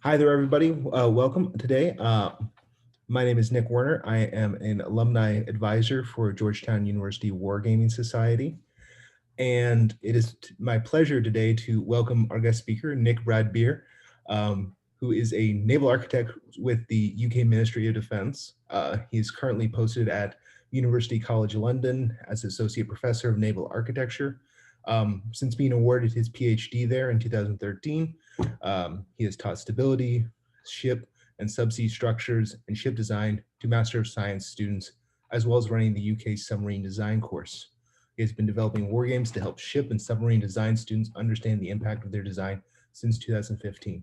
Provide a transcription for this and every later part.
Hi there, everybody. Welcome today. My name is Nick Werner. I am an alumni advisor for Georgetown University Wargaming Society. And it is my pleasure today to welcome our guest speaker, Nick Bradbeer, who is a naval architect with the UK Ministry of Defence. He is currently posted at University College London as Associate Professor of Naval Architecture. Since being awarded his PhD there in 2013, he has taught stability, ship and subsea structures, and ship design to Master of Science students, as well as running the UK submarine design course. He has been developing wargames to help ship and submarine design students understand the impact of their design since 2015.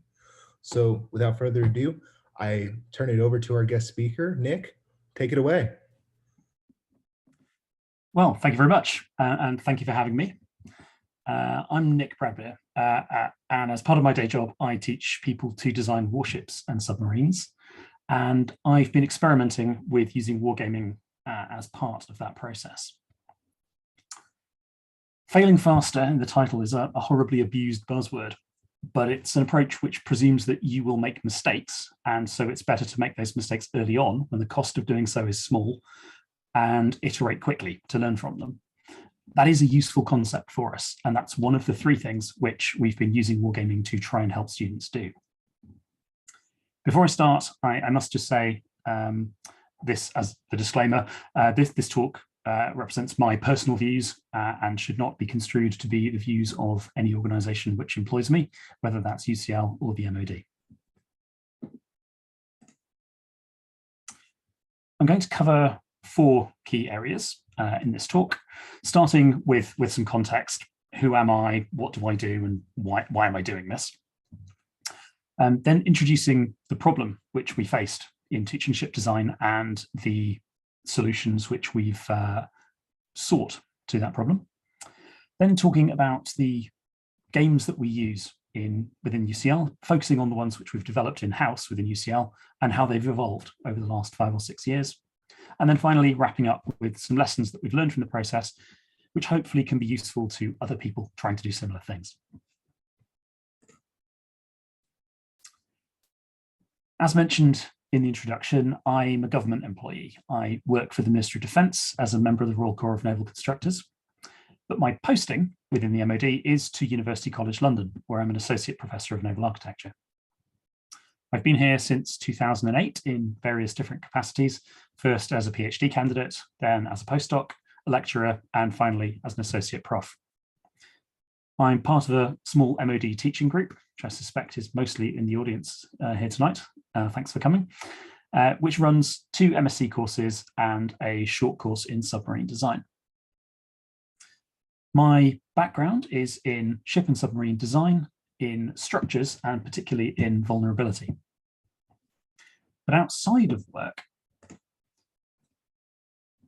So without further ado, I turn it over to our guest speaker, Nick. Take it away. Well, thank you very much, and thank you for having me. I'm Nick Bradbeer, and as part of my day job, I teach people to design warships and submarines, and I've been experimenting with using wargaming as part of that process. Failing faster in the title is a horribly abused buzzword, but it's an approach which presumes that you will make mistakes, and so it's better to make those mistakes early on when the cost of doing so is small, and iterate quickly to learn from them. That is a useful concept for us, and that's one of the three things which we've been using wargaming to try and help students do. Before I start, I must just say this as the disclaimer, this talk represents my personal views and should not be construed to be the views of any organisation which employs me, whether that's UCL or the MOD. I'm going to cover four key areas in this talk, starting with some context. Who am I? What do I do? And why am I doing this? Then introducing the problem which we faced in teaching ship design and the solutions which we've sought to that problem. Then talking about the games that we use within UCL, focusing on the ones which we've developed in-house within UCL and how they've evolved over the last 5 or 6 years. And then finally wrapping up with some lessons that we've learned from the process, which hopefully can be useful to other people trying to do similar things. As mentioned in the introduction, I'm a government employee. I work for the Ministry of Defence as a member of the Royal Corps of Naval Constructors, but my posting within the MOD is to University College London, where I'm an Associate Professor of Naval Architecture. I've been here since 2008 in various different capacities, first as a PhD candidate, then as a postdoc, a lecturer, and finally as an associate prof. I'm part of a small MOD teaching group, which I suspect is mostly in the audience here tonight. Thanks for coming, which runs 2 MSc courses and a short course in submarine design. My background is in ship and submarine design, in structures, and particularly in vulnerability. But outside of work,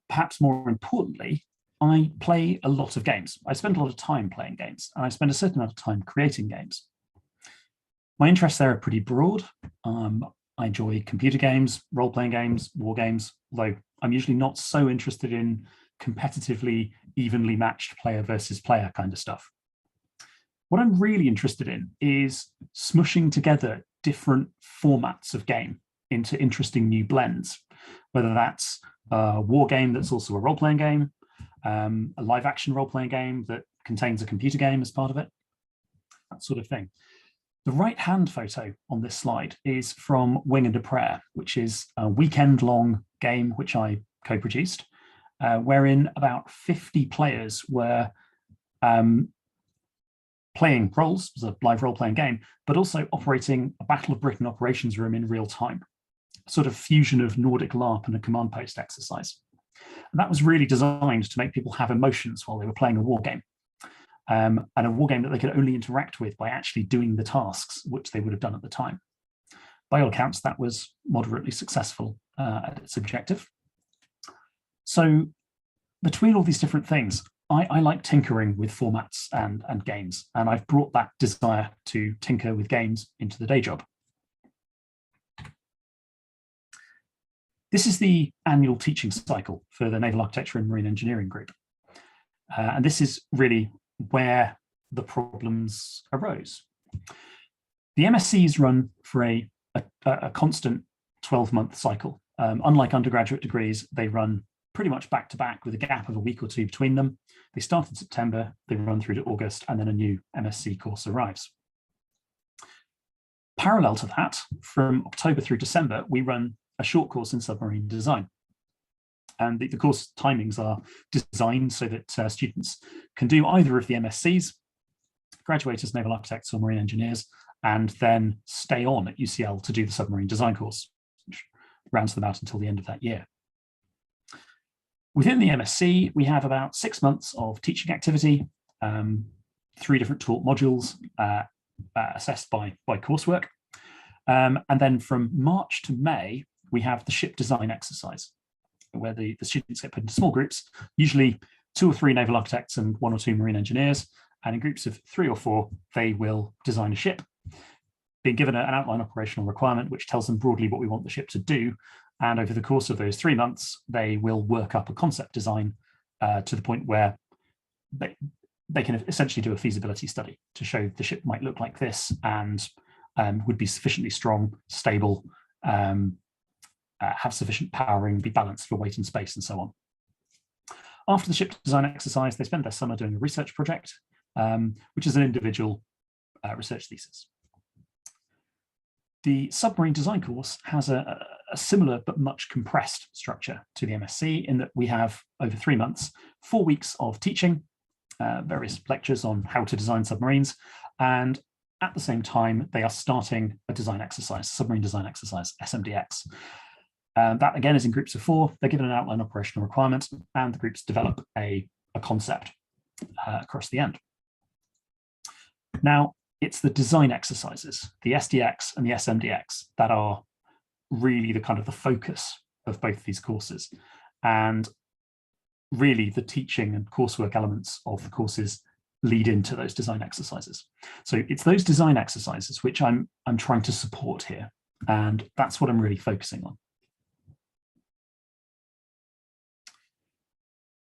perhaps more importantly, I play a lot of games. I spend a lot of time playing games, and I spend a certain amount of time creating games. My interests there are pretty broad. I enjoy computer games, role-playing games, war games, although I'm usually not so interested in competitively, evenly matched player versus player kind of stuff. What I'm really interested in is smushing together different formats of game into interesting new blends, whether that's a war game that's also a role-playing game, a live action role-playing game that contains a computer game as part of it, that sort of thing. The right-hand photo on this slide is from Wing and a Prayer, which is a weekend-long game which I co-produced, wherein about 50 players were playing roles. It was a live role-playing game, but also operating a Battle of Britain operations room in real time, a sort of fusion of Nordic LARP and a command post exercise. And that was really designed to make people have emotions while they were playing a war game, and a war game that they could only interact with by actually doing the tasks which they would have done at the time. By all accounts, that was moderately successful at its objective. So between all these different things, I like tinkering with formats and games, and I've brought that desire to tinker with games into the day job. This is the annual teaching cycle for the Naval Architecture and Marine Engineering group. And this is really where the problems arose. The MSCs run for a constant 12-month cycle. Unlike undergraduate degrees, they run pretty much back to back with a gap of a week or two between them. They start in September, they run through to August, and then a new MSc course arrives. Parallel to that, from October through December, we run a short course in submarine design. And the course timings are designed so that students can do either of the MSCs, graduate as naval architects or marine engineers, and then stay on at UCL to do the submarine design course, which rounds them out until the end of that year. Within the MSc, we have about 6 months of teaching activity, 3 different taught modules assessed by coursework. And then from March to May, we have the ship design exercise, where the students get put into small groups, usually 2 or 3 naval architects and 1 or 2 marine engineers. And in groups of 3 or 4, they will design a ship, being given an outline operational requirement, which tells them broadly what we want the ship to do. And over the course of those 3 months, they will work up a concept design to the point where they can essentially do a feasibility study to show the ship might look like this and would be sufficiently strong, stable, have sufficient powering, be balanced for weight and space, and so on. After the ship design exercise, they spend their summer doing a research project, which is an individual research thesis. The submarine design course has a similar but much compressed structure to the MSc, in that we have, over 3 months, 4 weeks of teaching, various lectures on how to design submarines, and at the same time, they are starting a design exercise, submarine design exercise, SMDX. That again is in groups of 4. They're given an outline operational requirement, and the groups develop a concept across the end. Now, it's the design exercises, the SDX and the SMDX, that are really the focus of both of these courses. And really the teaching and coursework elements of the courses lead into those design exercises. So it's those design exercises which I'm trying to support here. And that's what I'm really focusing on.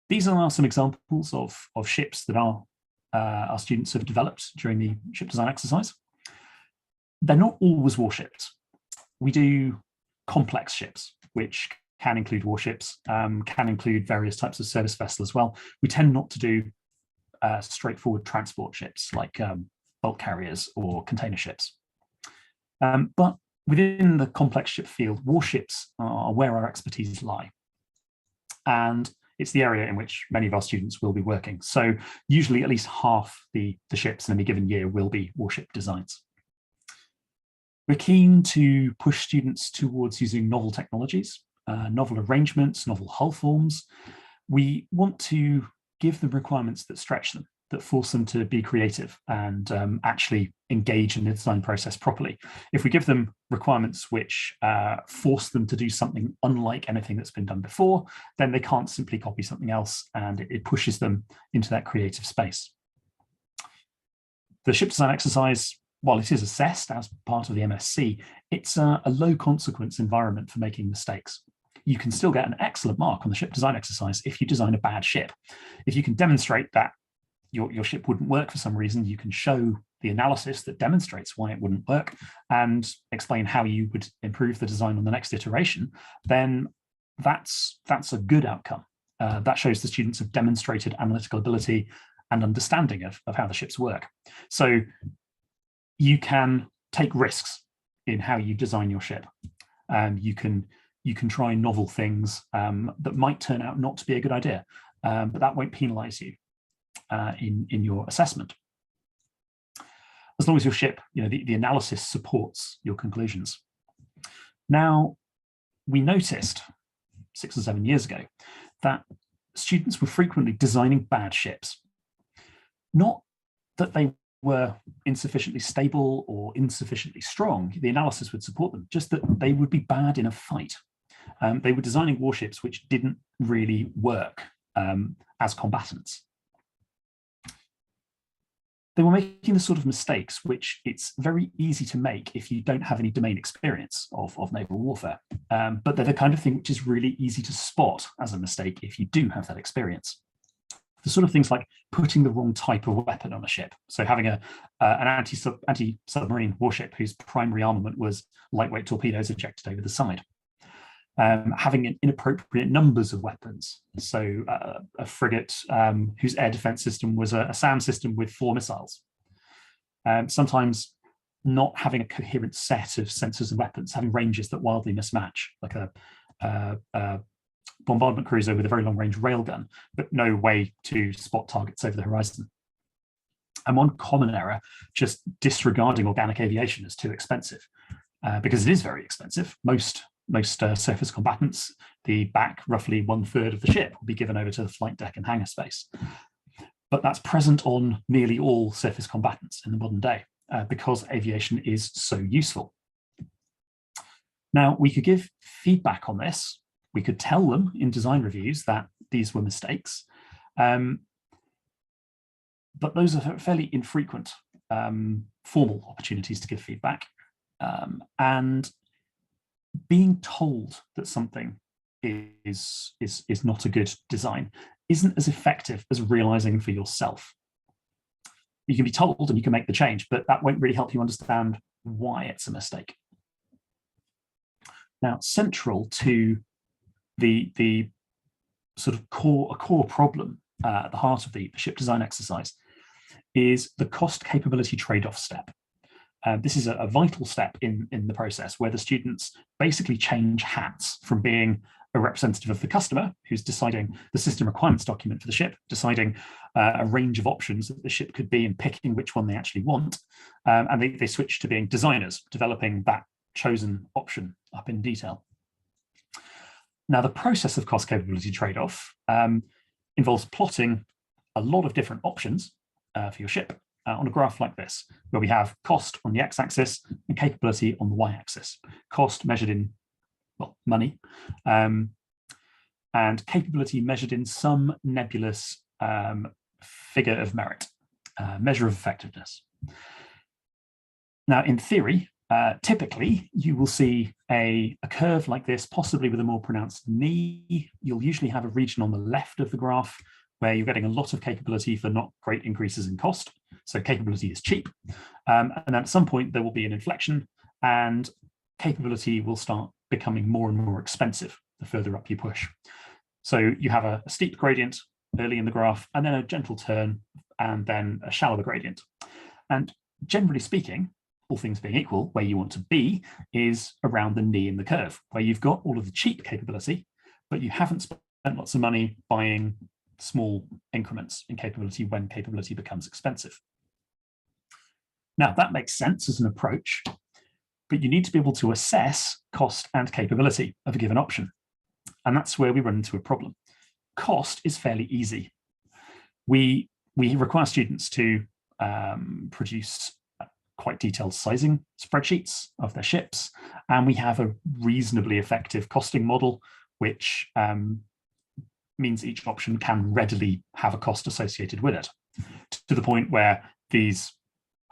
These are some examples of ships that our students have developed during the ship design exercise. They're not always warships. We do complex ships, which can include warships, can include various types of service vessel as well. We tend not to do straightforward transport ships like bulk carriers or container ships. But within the complex ship field, warships are where our expertise lie. And it's the area in which many of our students will be working. So usually at least half the ships in any given year will be warship designs. We're keen to push students towards using novel technologies, novel arrangements, novel hull forms. We want to give them requirements that stretch them, that force them to be creative and actually engage in the design process properly. If we give them requirements which force them to do something unlike anything that's been done before, then they can't simply copy something else, and it pushes them into that creative space. The ship design exercise, while it is assessed as part of the MSc, it's a low consequence environment for making mistakes. You can still get an excellent mark on the ship design exercise if you design a bad ship. If you can demonstrate that your ship wouldn't work for some reason, you can show the analysis that demonstrates why it wouldn't work and explain how you would improve the design on the next iteration, then that's a good outcome. That shows the students have demonstrated analytical ability and understanding of how the ships work. So you can take risks in how you design your ship. You can try novel things that might turn out not to be a good idea, but that won't penalize you in your assessment. As long as your ship, the analysis supports your conclusions. Now, we noticed 6 or 7 years ago that students were frequently designing bad ships. Not that they were insufficiently stable or insufficiently strong, the analysis would support them, just that they would be bad in a fight. They were designing warships which didn't really work as combatants. They were making the sort of mistakes which it's very easy to make if you don't have any domain experience of naval warfare. But they're the kind of thing which is really easy to spot as a mistake if you do have that experience. The sort of things like putting the wrong type of weapon on a ship. So having an anti-submarine warship whose primary armament was lightweight torpedoes ejected over the side. Having inappropriate numbers of weapons. So a frigate whose air defense system was a SAM system with 4 missiles. Sometimes not having a coherent set of sensors and weapons, having ranges that wildly mismatch, like a bombardment cruiser with a very long-range railgun, but no way to spot targets over the horizon. And one common error, just disregarding organic aviation as too expensive, because it is very expensive. Most surface combatants, the back roughly 1/3 of the ship will be given over to the flight deck and hangar space. But that's present on nearly all surface combatants in the modern day, because aviation is so useful. Now, we could give feedback on this. We could tell them in design reviews that these were mistakes, but those are fairly infrequent formal opportunities to give feedback. And being told that something is not a good design isn't as effective as realizing for yourself. You can be told and you can make the change, but that won't really help you understand why it's a mistake. Now, central to the sort of core problem at the heart of the ship design exercise is the cost capability trade-off step. This is a vital step in the process where the students basically change hats from being a representative of the customer who's deciding the system requirements document for the ship, deciding a range of options that the ship could be and picking which one they actually want. And they switch to being designers, developing that chosen option up in detail. Now, the process of cost capability trade-off involves plotting a lot of different options for your ship on a graph like this, where we have cost on the x-axis and capability on the y-axis. Cost measured in, well, money, and capability measured in some nebulous figure of merit, measure of effectiveness. Now, in theory, typically, you will see a curve like this, possibly with a more pronounced knee. You'll usually have a region on the left of the graph where you're getting a lot of capability for not great increases in cost. So capability is cheap. And then at some point, there will be an inflection and capability will start becoming more and more expensive the further up you push. So you have a steep gradient early in the graph, and then a gentle turn, and then a shallower gradient. And generally speaking, all things being equal, where you want to be is around the knee in the curve, where you've got all of the cheap capability, but you haven't spent lots of money buying small increments in capability when capability becomes expensive. Now, that makes sense as an approach, but you need to be able to assess cost and capability of a given option. And that's where we run into a problem. Cost is fairly easy. We require students to produce quite detailed sizing spreadsheets of their ships, and we have a reasonably effective costing model, which means each option can readily have a cost associated with it, to the point where these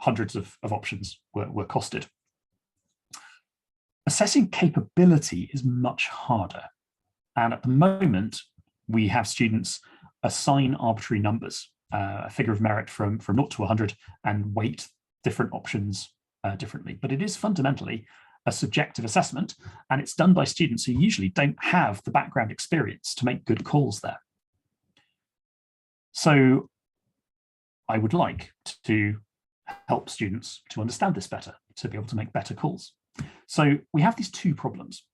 hundreds of options were costed. Assessing capability is much harder. And at the moment, we have students assign arbitrary numbers, a figure of merit from 0 to 100, and weight different options differently. But it is fundamentally a subjective assessment, and it's done by students who usually don't have the background experience to make good calls there. So I would like to help students to understand this better, to be able to make better calls. So we have these two problems,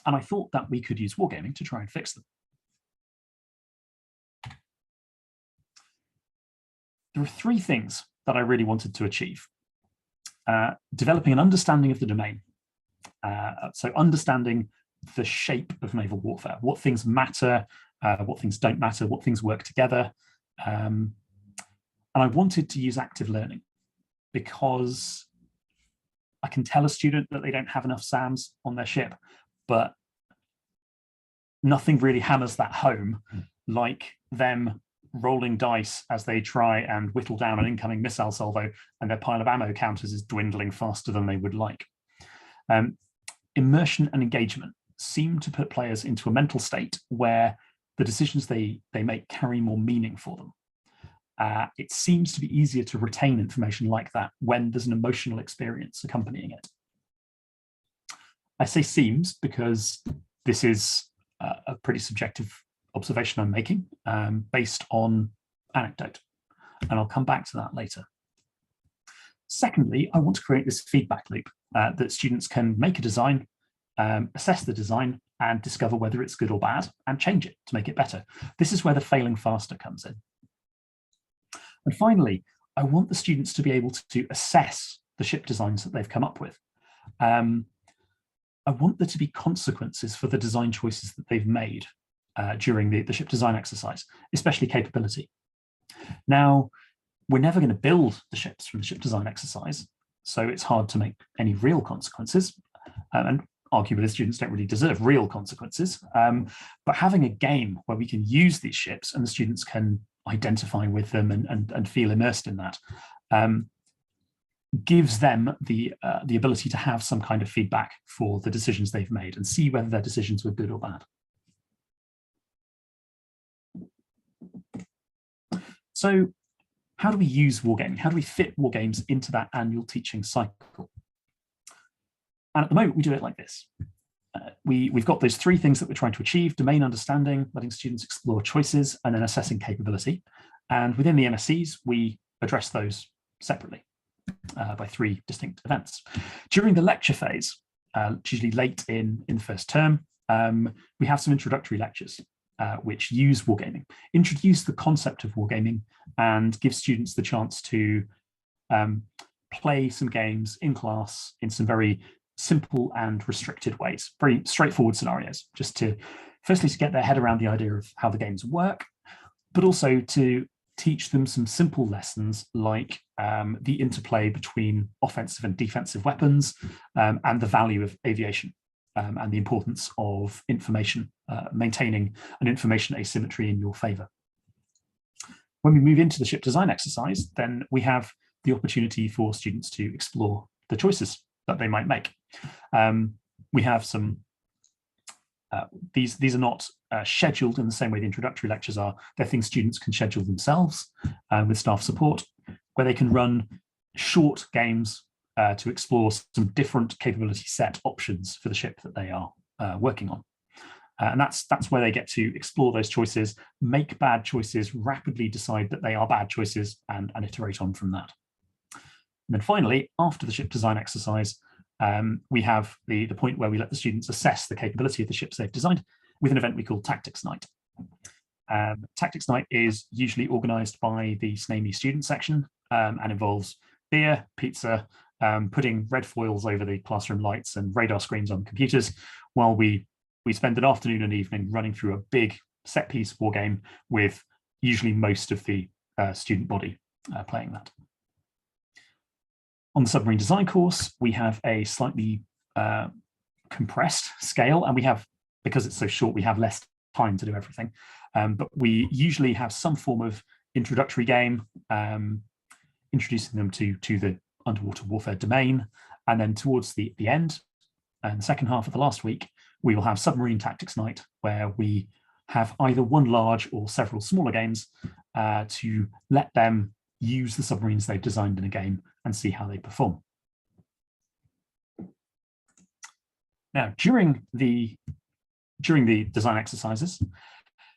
and I thought that we could use wargaming to try and fix them. There are three things that I really wanted to achieve. Developing an understanding of the domain. So understanding the shape of naval warfare, what things matter, what things don't matter, what things work together. And I wanted to use active learning because I can tell a student that they don't have enough SAMs on their ship, but nothing really hammers that home like them rolling dice as they try and whittle down an incoming missile salvo and their pile of ammo counters is dwindling faster than they would like. Immersion and engagement seem to put players into a mental state where the the decisions they make carry more meaning for them. It seems to be easier to retain information like that when there's an emotional experience accompanying it. I say seems because this is a pretty subjective observation I'm making based on anecdote, and I'll come back to that later. Secondly, I want to create this feedback loop that students can make a design, assess the design, and discover whether it's good or bad, and change it to make it better. This is where the failing faster comes in. And finally, I want the students to be able to assess the ship designs that they've come up with. I want there to be consequences for the design choices that they've made during the ship design exercise, especially capability. Now, we're never going to build the ships from the ship design exercise, so it's hard to make any real consequences. And arguably, students don't really deserve real consequences. But having a game where we can use these ships and the students can identify with them and feel immersed in that gives them the ability to have some kind of feedback for the decisions they've made and see whether their decisions were good or bad. So how do we use wargaming? How do we fit wargames into that annual teaching cycle? And at the moment, we do it like this. We've got those three things that we're trying to achieve: domain understanding, letting students explore choices, and then assessing capability. And within the MSCs, we address those separately by three distinct events. During the lecture phase, usually late in the first term, we have some introductory lectures which use wargaming, introduce the concept of wargaming, and give students the chance to play some games in class in some very simple and restricted ways, very straightforward scenarios, just to firstly to get their head around the idea of how the games work, but also to teach them some simple lessons like the interplay between offensive and defensive weapons and the value of aviation and the importance of information, maintaining an information asymmetry in your favor. When we move into the ship design exercise, then we have the opportunity for students to explore the choices that they might make. We have some, these are not scheduled in the same way the introductory lectures are. They're things students can schedule themselves with staff support, where they can run short games to explore some different capability set options for the ship that they are working on. And that's where they get to explore those choices, make bad choices, rapidly decide that they are bad choices, and iterate on from that. And then finally, after the ship design exercise, we have the point where we let the students assess the capability of the ships they've designed with an event we call Tactics Night. Tactics Night is usually organised by the SNAME student section and involves beer, pizza, putting red foils over the classroom lights and radar screens on computers, while we spend an afternoon and evening running through a big set-piece war game with usually most of the student body playing that. On the submarine design course, we have a slightly compressed scale, and we have, because it's so short, we have less time to do everything. But we usually have some form of introductory game, introducing them to the underwater warfare domain. And then towards the end, and the second half of the last week, we will have Submarine Tactics Night, where we have either one large or several smaller games to let them use the submarines they've designed in a game and see how they perform. Now, during the design exercises,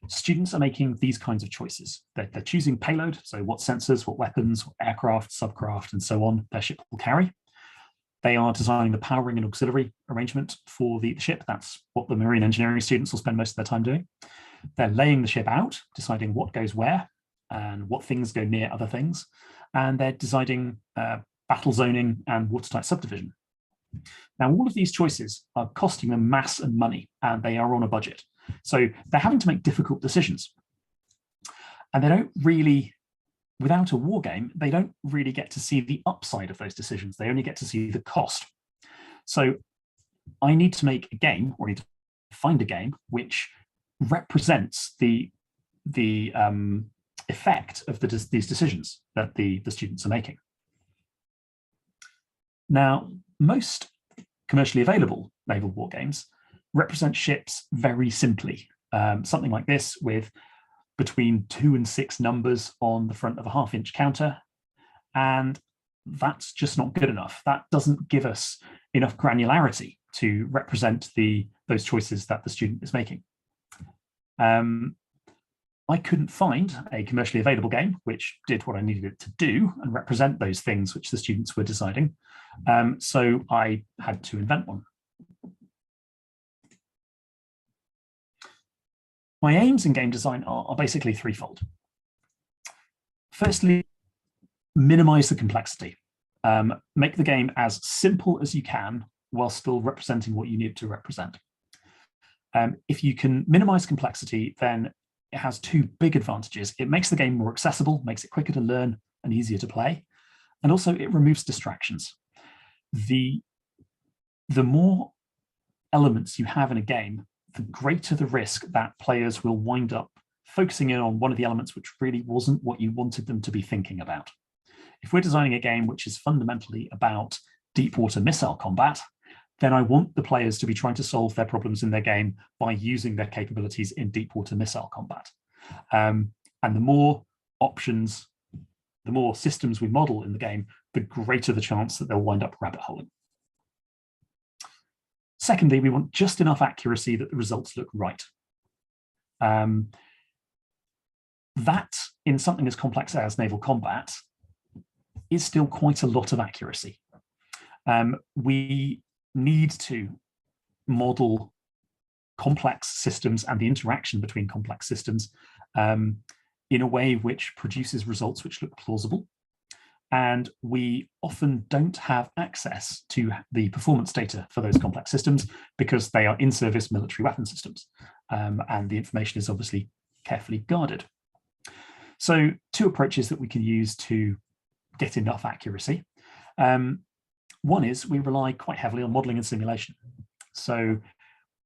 students are making these kinds of choices. They're choosing payload, so what sensors, what weapons, what aircraft, subcraft, and so on their ship will carry. They are designing the powering and auxiliary arrangement for the ship. That's what the marine engineering students will spend most of their time doing. They're laying the ship out, deciding what goes where and what things go near other things. And they're deciding battle zoning and watertight subdivision. Now, all of these choices are costing them mass and money, and they are on a budget. So they're having to make difficult decisions. And they don't really, without a war game, they don't really get to see the upside of those decisions. They only get to see the cost. So I need to make a game, or I need to find a game which represents the effect of these decisions that the students are making. Now, most commercially available naval war games represent ships very simply. something like this with between 2 and 6 numbers on the front of a 1/2-inch counter. And that's just not good enough. That doesn't give us enough granularity to represent those choices that the student is making. I couldn't find a commercially available game which did what I needed it to do and represent those things which the students were deciding. So I had to invent one. My aims in game design are basically threefold. Firstly, minimize the complexity. Make the game as simple as you can while still representing what you need to represent. If you can minimize complexity, then it has 2 big advantages. It makes the game more accessible, makes it quicker to learn and easier to play, and also it removes distractions. The more elements you have in a game, the greater the risk that players will wind up focusing in on one of the elements which really wasn't what you wanted them to be thinking about. If we're designing a game which is fundamentally about deep water missile combat, then I want the players to be trying to solve their problems in their game by using their capabilities in deep water missile combat. And the more options, the more systems we model in the game, the greater the chance that they'll wind up rabbit holing. Secondly, we want just enough accuracy that the results look right. That, in something as complex as naval combat, is still quite a lot of accuracy. We need to model complex systems and the interaction between complex systems in a way which produces results which look plausible. And we often don't have access to the performance data for those complex systems because they are in-service military weapon systems. And the information is obviously carefully guarded. So 2 approaches that we can use to get enough accuracy. One is we rely quite heavily on modeling and simulation. So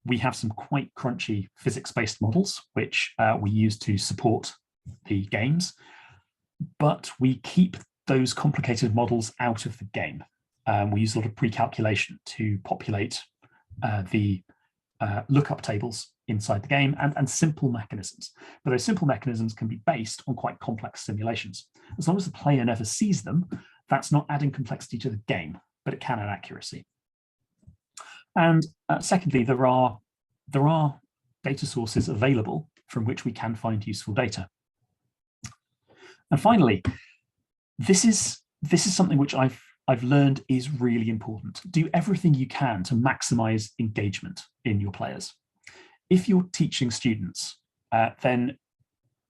we have some quite crunchy physics-based models, which we use to support the games, but we keep those complicated models out of the game. We use a lot of pre-calculation to populate the lookup tables inside the game and simple mechanisms. But those simple mechanisms can be based on quite complex simulations. As long as the player never sees them, that's not adding complexity to the game, but it can add accuracy. And secondly, there are data sources available from which we can find useful data. And finally, this is something which I've learned is really important. Do everything you can to maximize engagement in your players. If you're teaching students, then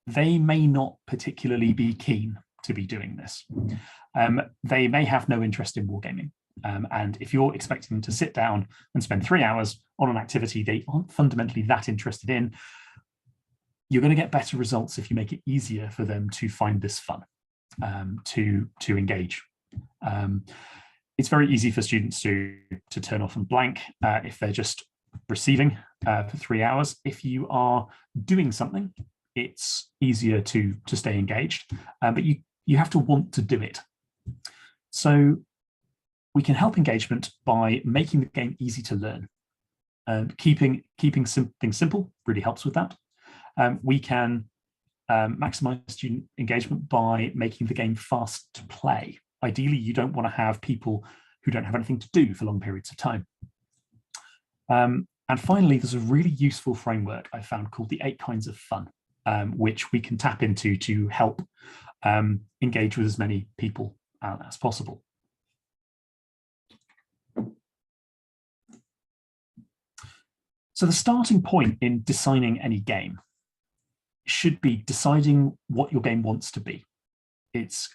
they may not particularly be keen to be doing this. They may have no interest in wargaming. And if you're expecting them to sit down and spend 3 hours on an activity they aren't fundamentally that interested in, you're going to get better results if you make it easier for them to find this fun, to engage. It's very easy for students to turn off and blank if they're just receiving for 3 hours. If you are doing something, it's easier to stay engaged, but you have to want to do it. So we can help engagement by making the game easy to learn. Keeping things simple really helps with that. We can maximize student engagement by making the game fast to play. Ideally, you don't want to have people who don't have anything to do for long periods of time. And finally, there's a really useful framework I found called the 8 kinds of fun, which we can tap into to help engage with as many people as possible. So the starting point in designing any game should be deciding what your game wants to be. It's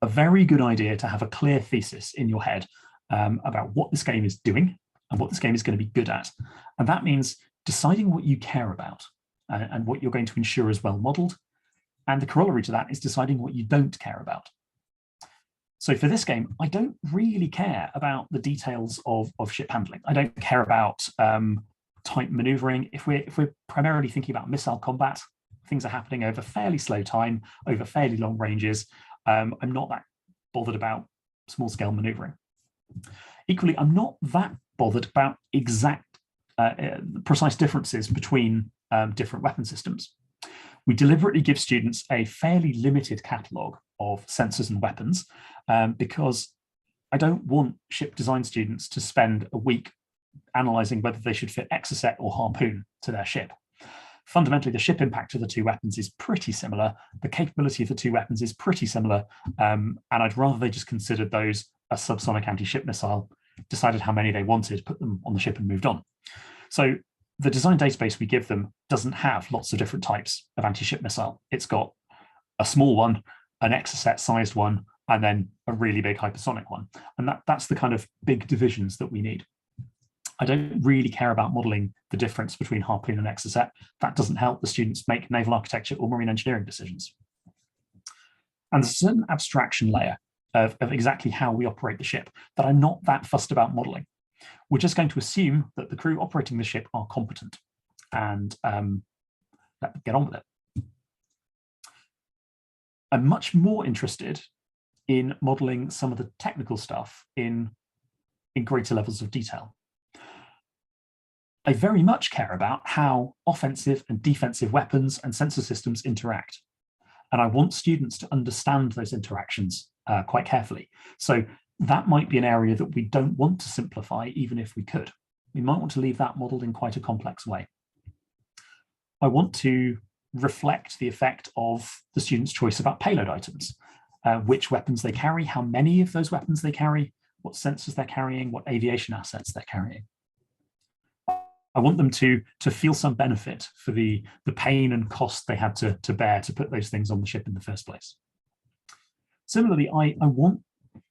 a very good idea to have a clear thesis in your head about what this game is doing and what this game is going to be good at. And that means deciding what you care about and what you're going to ensure is well modeled. And the corollary to that is deciding what you don't care about. So for this game, I don't really care about the details of ship handling. I don't care about type maneuvering. If we're primarily thinking about missile combat, things are happening over fairly slow time, over fairly long ranges. I'm not that bothered about small scale maneuvering. Equally, I'm not that bothered about exact precise differences between different weapon systems. We deliberately give students a fairly limited catalogue of sensors and weapons because I don't want ship design students to spend a week analysing whether they should fit Exocet or Harpoon to their ship. Fundamentally, the ship impact of the two weapons is pretty similar. The capability of the two weapons is pretty similar. And I'd rather they just considered those a subsonic anti-ship missile, decided how many they wanted, put them on the ship and moved on. So the design database we give them doesn't have lots of different types of anti-ship missile. It's got a small one, an Exocet-sized one, and then a really big hypersonic one. And that's the kind of big divisions that we need. I don't really care about modeling the difference between Harpoon and Exocet. That doesn't help the students make naval architecture or marine engineering decisions. And there's a certain abstraction layer of exactly how we operate the ship that I'm not that fussed about modeling. We're just going to assume that the crew operating the ship are competent and get on with it. I'm much more interested in modeling some of the technical stuff in greater levels of detail. I very much care about how offensive and defensive weapons and sensor systems interact. And I want students to understand those interactions quite carefully. So that might be an area that we don't want to simplify, even if we could. We might want to leave that modeled in quite a complex way. I want to reflect the effect of the student's choice about payload items, which weapons they carry, how many of those weapons they carry, what sensors they're carrying, what aviation assets they're carrying. I want them to feel some benefit for the pain and cost they had to bear to put those things on the ship in the first place. Similarly, I want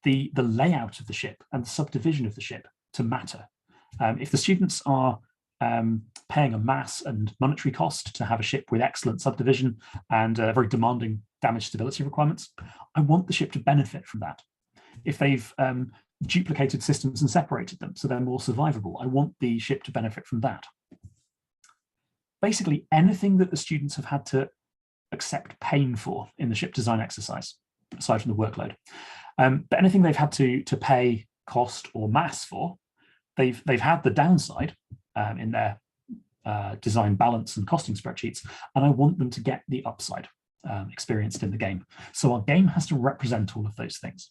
the layout of the ship and the subdivision of the ship to matter. If the students are paying a mass and monetary cost to have a ship with excellent subdivision and very demanding damage stability requirements, I want the ship to benefit from that. If they've duplicated systems and separated them so they're more survivable, I want the ship to benefit from that. Basically, anything that the students have had to accept pain for in the ship design exercise, aside from the workload, but anything they've had to pay cost or mass for, they've had the downside in their design balance and costing spreadsheets, and I want them to get the upside experienced in the game. So our game has to represent all of those things.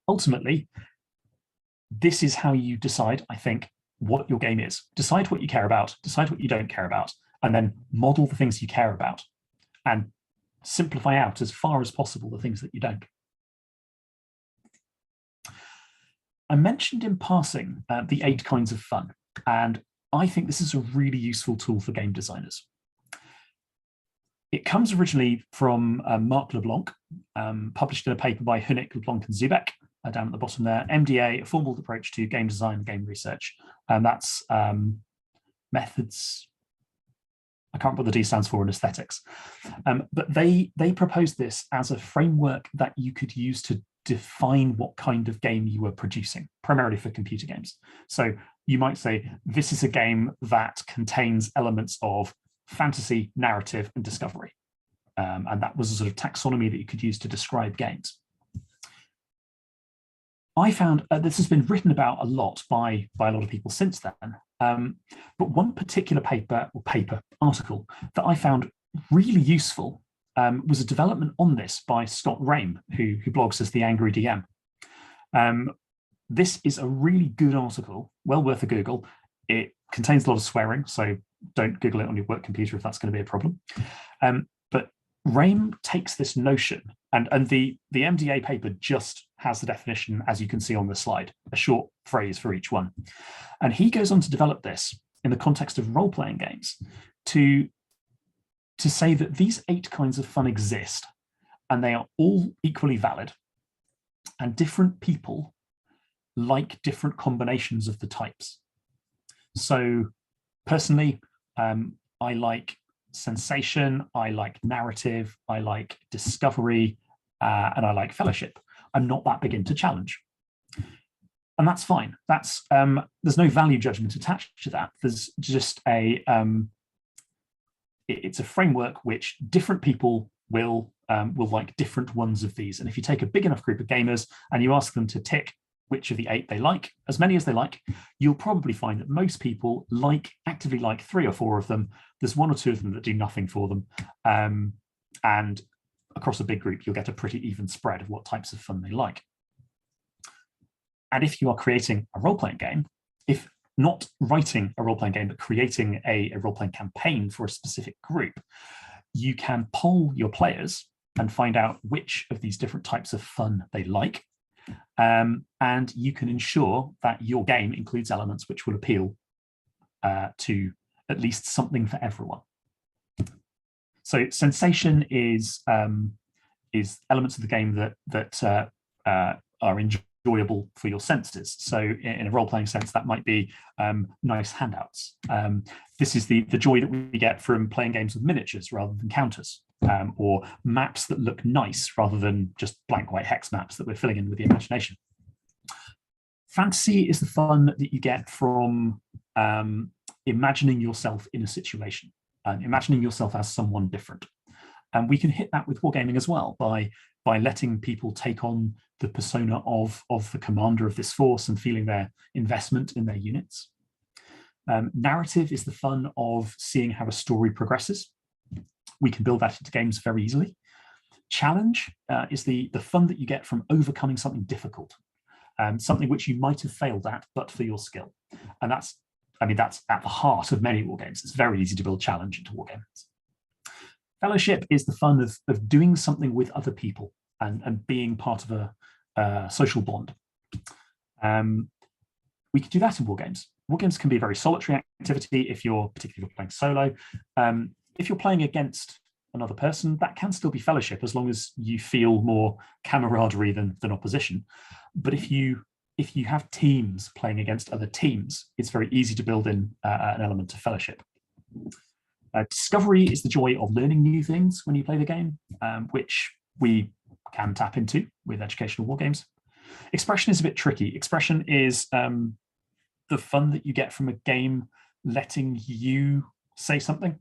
Ultimately, this is how you decide, I think, what your game is. Decide what you care about, decide what you don't care about, and then model the things you care about and simplify out as far as possible the things that you don't. I mentioned in passing the 8 kinds of fun, and I think this is a really useful tool for game designers. It comes originally from Marc LeBlanc, published in a paper by Hunnick, LeBlanc, and Zubek, down at the bottom there, MDA, a formal approach to game design and game research. And that's methods, I can't remember what the D stands for in aesthetics. But they proposed this as a framework that you could use to define what kind of game you were producing, primarily for computer games. So you might say, this is a game that contains elements of fantasy, narrative, and discovery. And that was a sort of taxonomy that you could use to describe games. I found this has been written about a lot by a lot of people since then. But one particular article that I found really useful was a development on this by Scott Rame, who blogs as The Angry DM. This is a really good article, well worth a Google. It contains a lot of swearing, so don't Google it on your work computer if that's going to be a problem. But Rame takes this notion, and the MDA paper just has the definition, as you can see on the slide, a short phrase for each one. And he goes on to develop this in the context of role-playing games to say that these 8 kinds of fun exist, and they are all equally valid, and different people like different combinations of the types. So personally, I like sensation, I like narrative, I like discovery, and I like fellowship. I'm not that big into challenge. And that's fine. That's there's no value judgment attached to that. There's just it's a framework which different people will like different ones of these. And if you take a big enough group of gamers and you ask them to tick which of the 8 they like, as many as they like, you'll probably find that most people actively like 3 or 4 of them. There's 1 or 2 of them that do nothing for them. And across a big group, you'll get a pretty even spread of what types of fun they like. And if you are creating a role-playing game, if not writing a role-playing game, but creating a role-playing campaign for a specific group, you can poll your players and find out which of these different types of fun they like. And you can ensure that your game includes elements which will appeal to at least something for everyone. So sensation is elements of the game that are enjoyable for your senses. So in a role-playing sense, that might be nice handouts. This is the joy that we get from playing games with miniatures rather than counters, or maps that look nice rather than just blank white hex maps that we're filling in with the imagination. Fantasy is the fun that you get from imagining yourself in a situation, imagining yourself as someone different. And we can hit that with wargaming as well by letting people take on the persona of the commander of this force and feeling their investment in their units. Narrative is the fun of seeing how a story progresses. We can build that into games very easily. Challenge is the fun that you get from overcoming something difficult, something which you might have failed at, but for your skill. And that's at the heart of many war games. It's very easy to build challenge into war games. Fellowship is the fun of doing something with other people and being part of a social bond. We can do that in war games. War games can be a very solitary activity if you're particularly playing solo. If you're playing against another person, that can still be fellowship as long as you feel more camaraderie than opposition. But if you have teams playing against other teams, it's very easy to build in an element of fellowship. Discovery is the joy of learning new things when you play the game, which we can tap into with educational war games. Expression is a bit tricky. Expression is the fun that you get from a game letting you say something.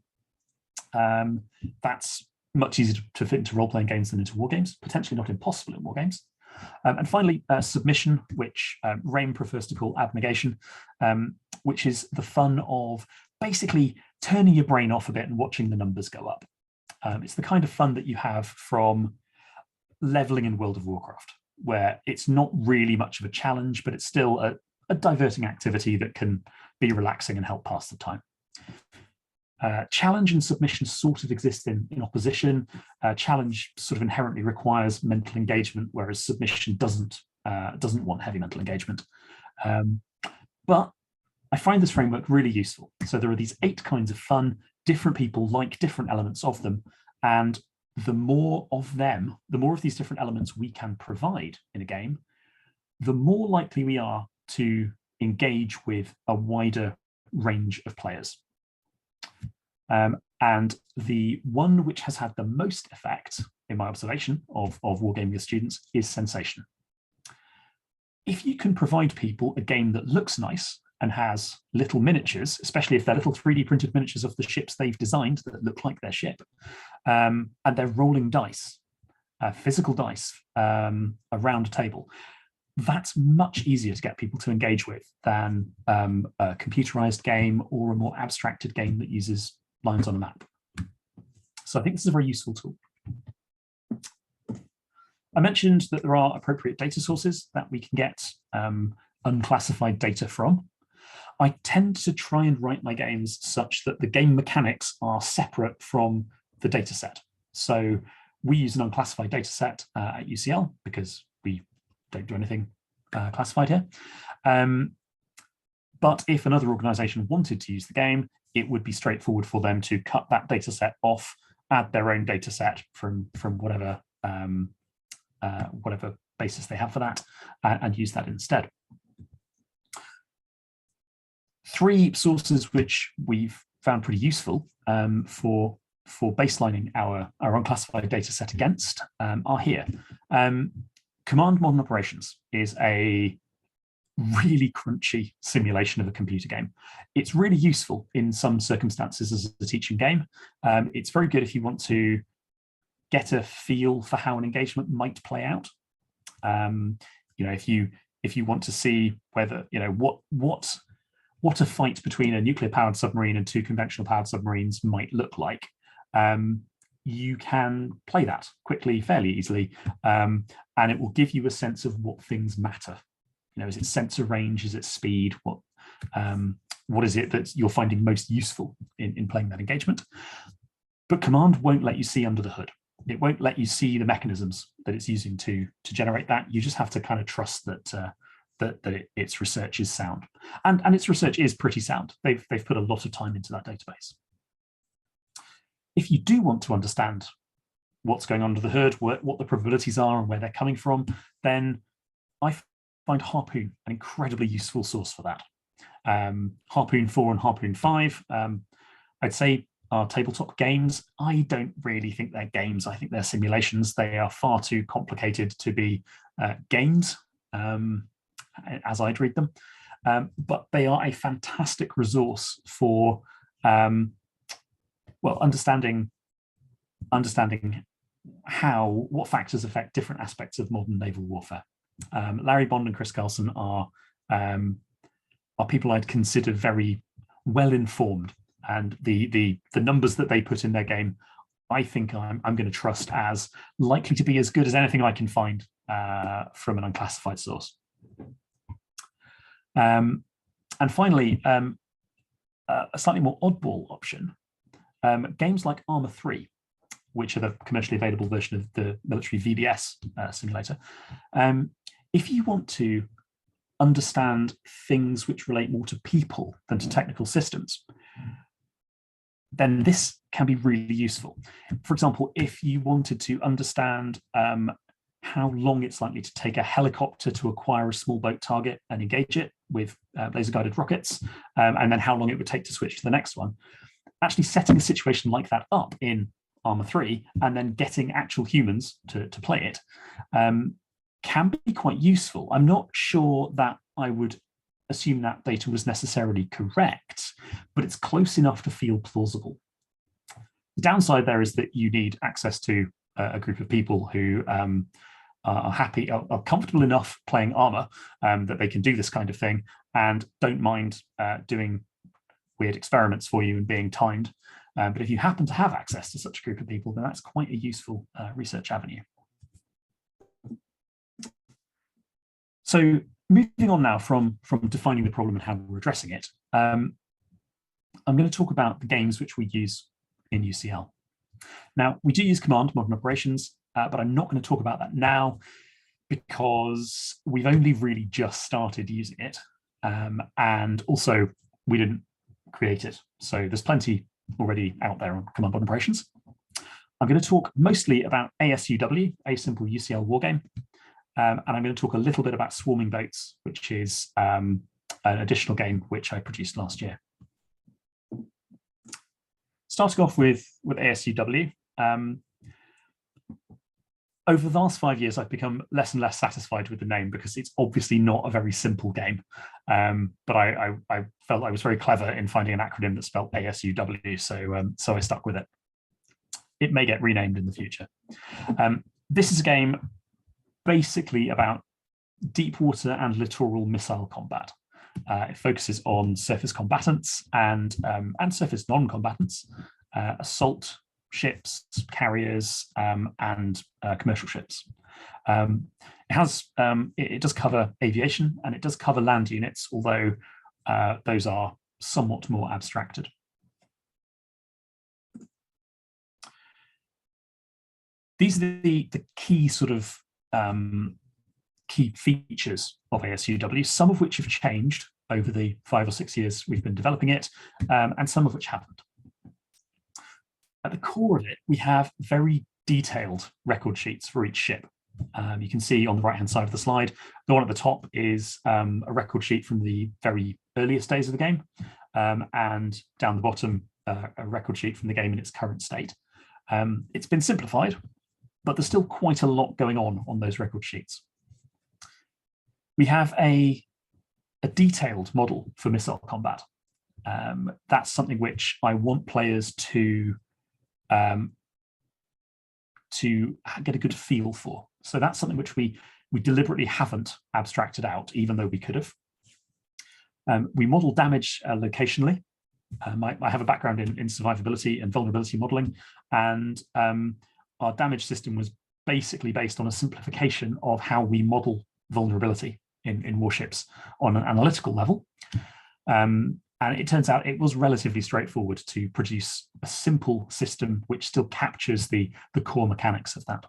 That's much easier to fit into role-playing games than into war games, potentially not impossible in war games. And finally, submission, which Rain prefers to call abnegation, which is the fun of basically turning your brain off a bit and watching the numbers go up. It's the kind of fun that you have from leveling in World of Warcraft, where it's not really much of a challenge, but it's still a diverting activity that can be relaxing and help pass the time. Challenge and submission sort of exist in opposition. Challenge sort of inherently requires mental engagement, whereas submission doesn't want heavy mental engagement. But I find this framework really useful. So there are these 8 kinds of fun. Different people like different elements of them. And the more of them, the more of these different elements we can provide in a game, the more likely we are to engage with a wider range of players. And the one which has had the most effect, in my observation, of wargaming with students is sensation. If you can provide people a game that looks nice and has little miniatures, especially if they're little 3D printed miniatures of the ships they've designed that look like their ship, and they're rolling dice, physical dice, around a table, that's much easier to get people to engage with than a computerized game or a more abstracted game that uses lines on a map. So I think this is a very useful tool. I mentioned that there are appropriate data sources that we can get unclassified data from. I tend to try and write my games such that the game mechanics are separate from the data set. So we use an unclassified data set at UCL because we don't do anything classified here. But if another organization wanted to use the game, it would be straightforward for them to cut that data set off, add their own data set from whatever whatever basis they have for that, and use that instead. 3 sources which we've found pretty useful for baselining our unclassified data set against are here. Command Modern Operations is a really crunchy simulation of a computer game. It's really useful in some circumstances as a teaching game. It's very good if you want to get a feel for how an engagement might play out. If you if you want to see whether, what a fight between a nuclear-powered submarine and two conventional-powered submarines might look like, you can play that quickly, fairly easily, and it will give you a sense of what things matter. Is it sensor range? Is it speed? What is it that you're finding most useful in playing that engagement? But Command won't let you see under the hood. It won't let you see the mechanisms that it's using to generate that. You just have to kind of trust that its research is sound, and its research is pretty sound. They've put a lot of time into that database. If you do want to understand what's going on under the hood, what the probabilities are and where they're coming from, then I find Harpoon an incredibly useful source for that. Harpoon 4 and Harpoon 5, I'd say, are tabletop games. I don't really think they're games. I think they're simulations. They are far too complicated to be games, as I'd read them. But they are a fantastic resource for understanding what factors affect different aspects of modern naval warfare. Larry Bond and Chris Carlson are people I'd consider very well informed, and the numbers that they put in their game, I think I'm going to trust as likely to be as good as anything I can find from an unclassified source. And finally, a slightly more oddball option, games like Arma 3, which are the commercially available version of the military VBS simulator. If you want to understand things which relate more to people than to technical systems, then this can be really useful. For example, if you wanted to understand how long it's likely to take a helicopter to acquire a small boat target and engage it with laser-guided rockets, and then how long it would take to switch to the next one, actually setting a situation like that up in Arma 3 and then getting actual humans to play it can be quite useful. I'm not sure that I would assume that data was necessarily correct, but it's close enough to feel plausible. The downside there is that you need access to a group of people who are comfortable enough playing Arma that they can do this kind of thing and don't mind doing weird experiments for you and being timed. But if you happen to have access to such a group of people, then that's quite a useful research avenue. So moving on now from defining the problem and how we're addressing it, I'm going to talk about the games which we use in UCL. Now, we do use Command Modern Operations, but I'm not going to talk about that now because we've only really just started using it. And also, we didn't create it. So there's plenty already out there on Command Modern Operations. I'm going to talk mostly about ASUW, a simple UCL wargame. And I'm going to talk a little bit about Swarming Boats, which is an additional game which I produced last year. Starting off with ASUW, over the last 5 years, I've become less and less satisfied with the name because it's obviously not a very simple game. But I felt I was very clever in finding an acronym that spelled ASUW, so I stuck with it. It may get renamed in the future. This is a game basically about deep water and littoral missile combat. It focuses on surface combatants and surface non-combatants, assault ships, carriers, and commercial ships. It does cover aviation and it does cover land units, although those are somewhat more abstracted. These are the key sort of key features of ASUW, some of which have changed over the 5 or 6 years we've been developing it, and some of which haven't. At the core of it, we have very detailed record sheets for each ship. You can see on the right-hand side of the slide, the one at the top is a record sheet from the very earliest days of the game, and down the bottom, a record sheet from the game in its current state. It's been simplified, but there's still quite a lot going on those record sheets. We have a detailed model for missile combat. That's something which I want players to get a good feel for. So that's something which we we deliberately haven't abstracted out, even though we could have. We model damage locationally. I have a background in survivability and vulnerability modeling, and our damage system was basically based on a simplification of how we model vulnerability in warships on an analytical level. And it turns out it was relatively straightforward to produce a simple system which still captures the core mechanics of that.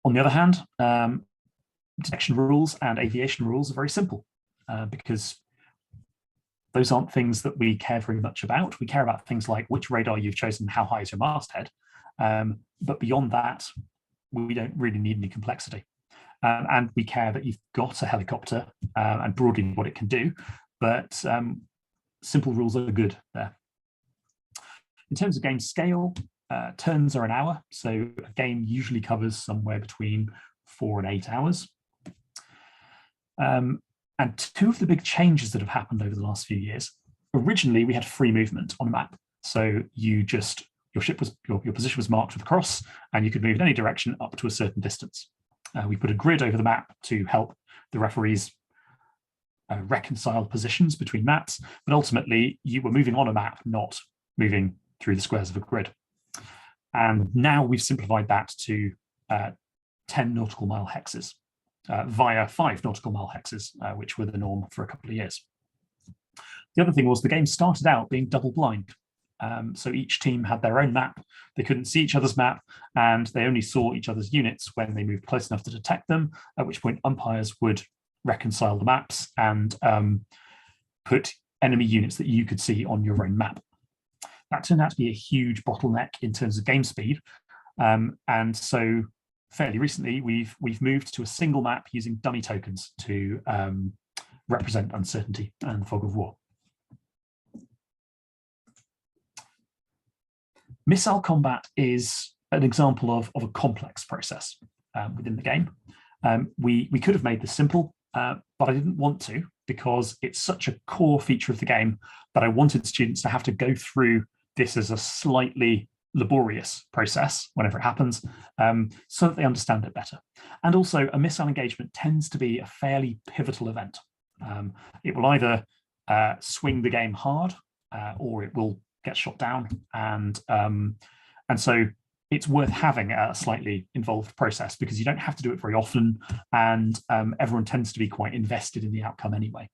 On the other hand, detection rules and aviation rules are very simple because those aren't things that we care very much about. We care about things like which radar you've chosen, how high is your masthead. But beyond that, we don't really need any complexity. And we care that you've got a helicopter and broadly what it can do, but simple rules are good there. In terms of game scale, turns are an hour, so a game usually covers somewhere between 4 and 8 hours. And two of the big changes that have happened over the last few years. Originally, we had free movement on a map, so your position was marked with a cross, and you could move in any direction up to a certain distance. We put a grid over the map to help the referees reconcile positions between maps, but ultimately you were moving on a map, not moving through the squares of a grid. And now we've simplified that to 10 nautical mile hexes via 5 nautical mile hexes, which were the norm for a couple of years. The other thing was the game started out being double blind. So each team had their own map. They couldn't see each other's map, and they only saw each other's units when they moved close enough to detect them, at which point umpires would reconcile the maps and put enemy units that you could see on your own map. That turned out to be a huge bottleneck in terms of game speed. And so fairly recently, we've moved to a single map using dummy tokens to represent uncertainty and fog of war. Missile combat is an example of a complex process within the game. We could have made this simple, but I didn't want to because it's such a core feature of the game that I wanted students to have to go through this as a slightly laborious process whenever it happens, so that they understand it better. And also, a missile engagement tends to be a fairly pivotal event. It will either swing the game hard, or it will get shot down, and so it's worth having a slightly involved process because you don't have to do it very often, and everyone tends to be quite invested in the outcome anyway.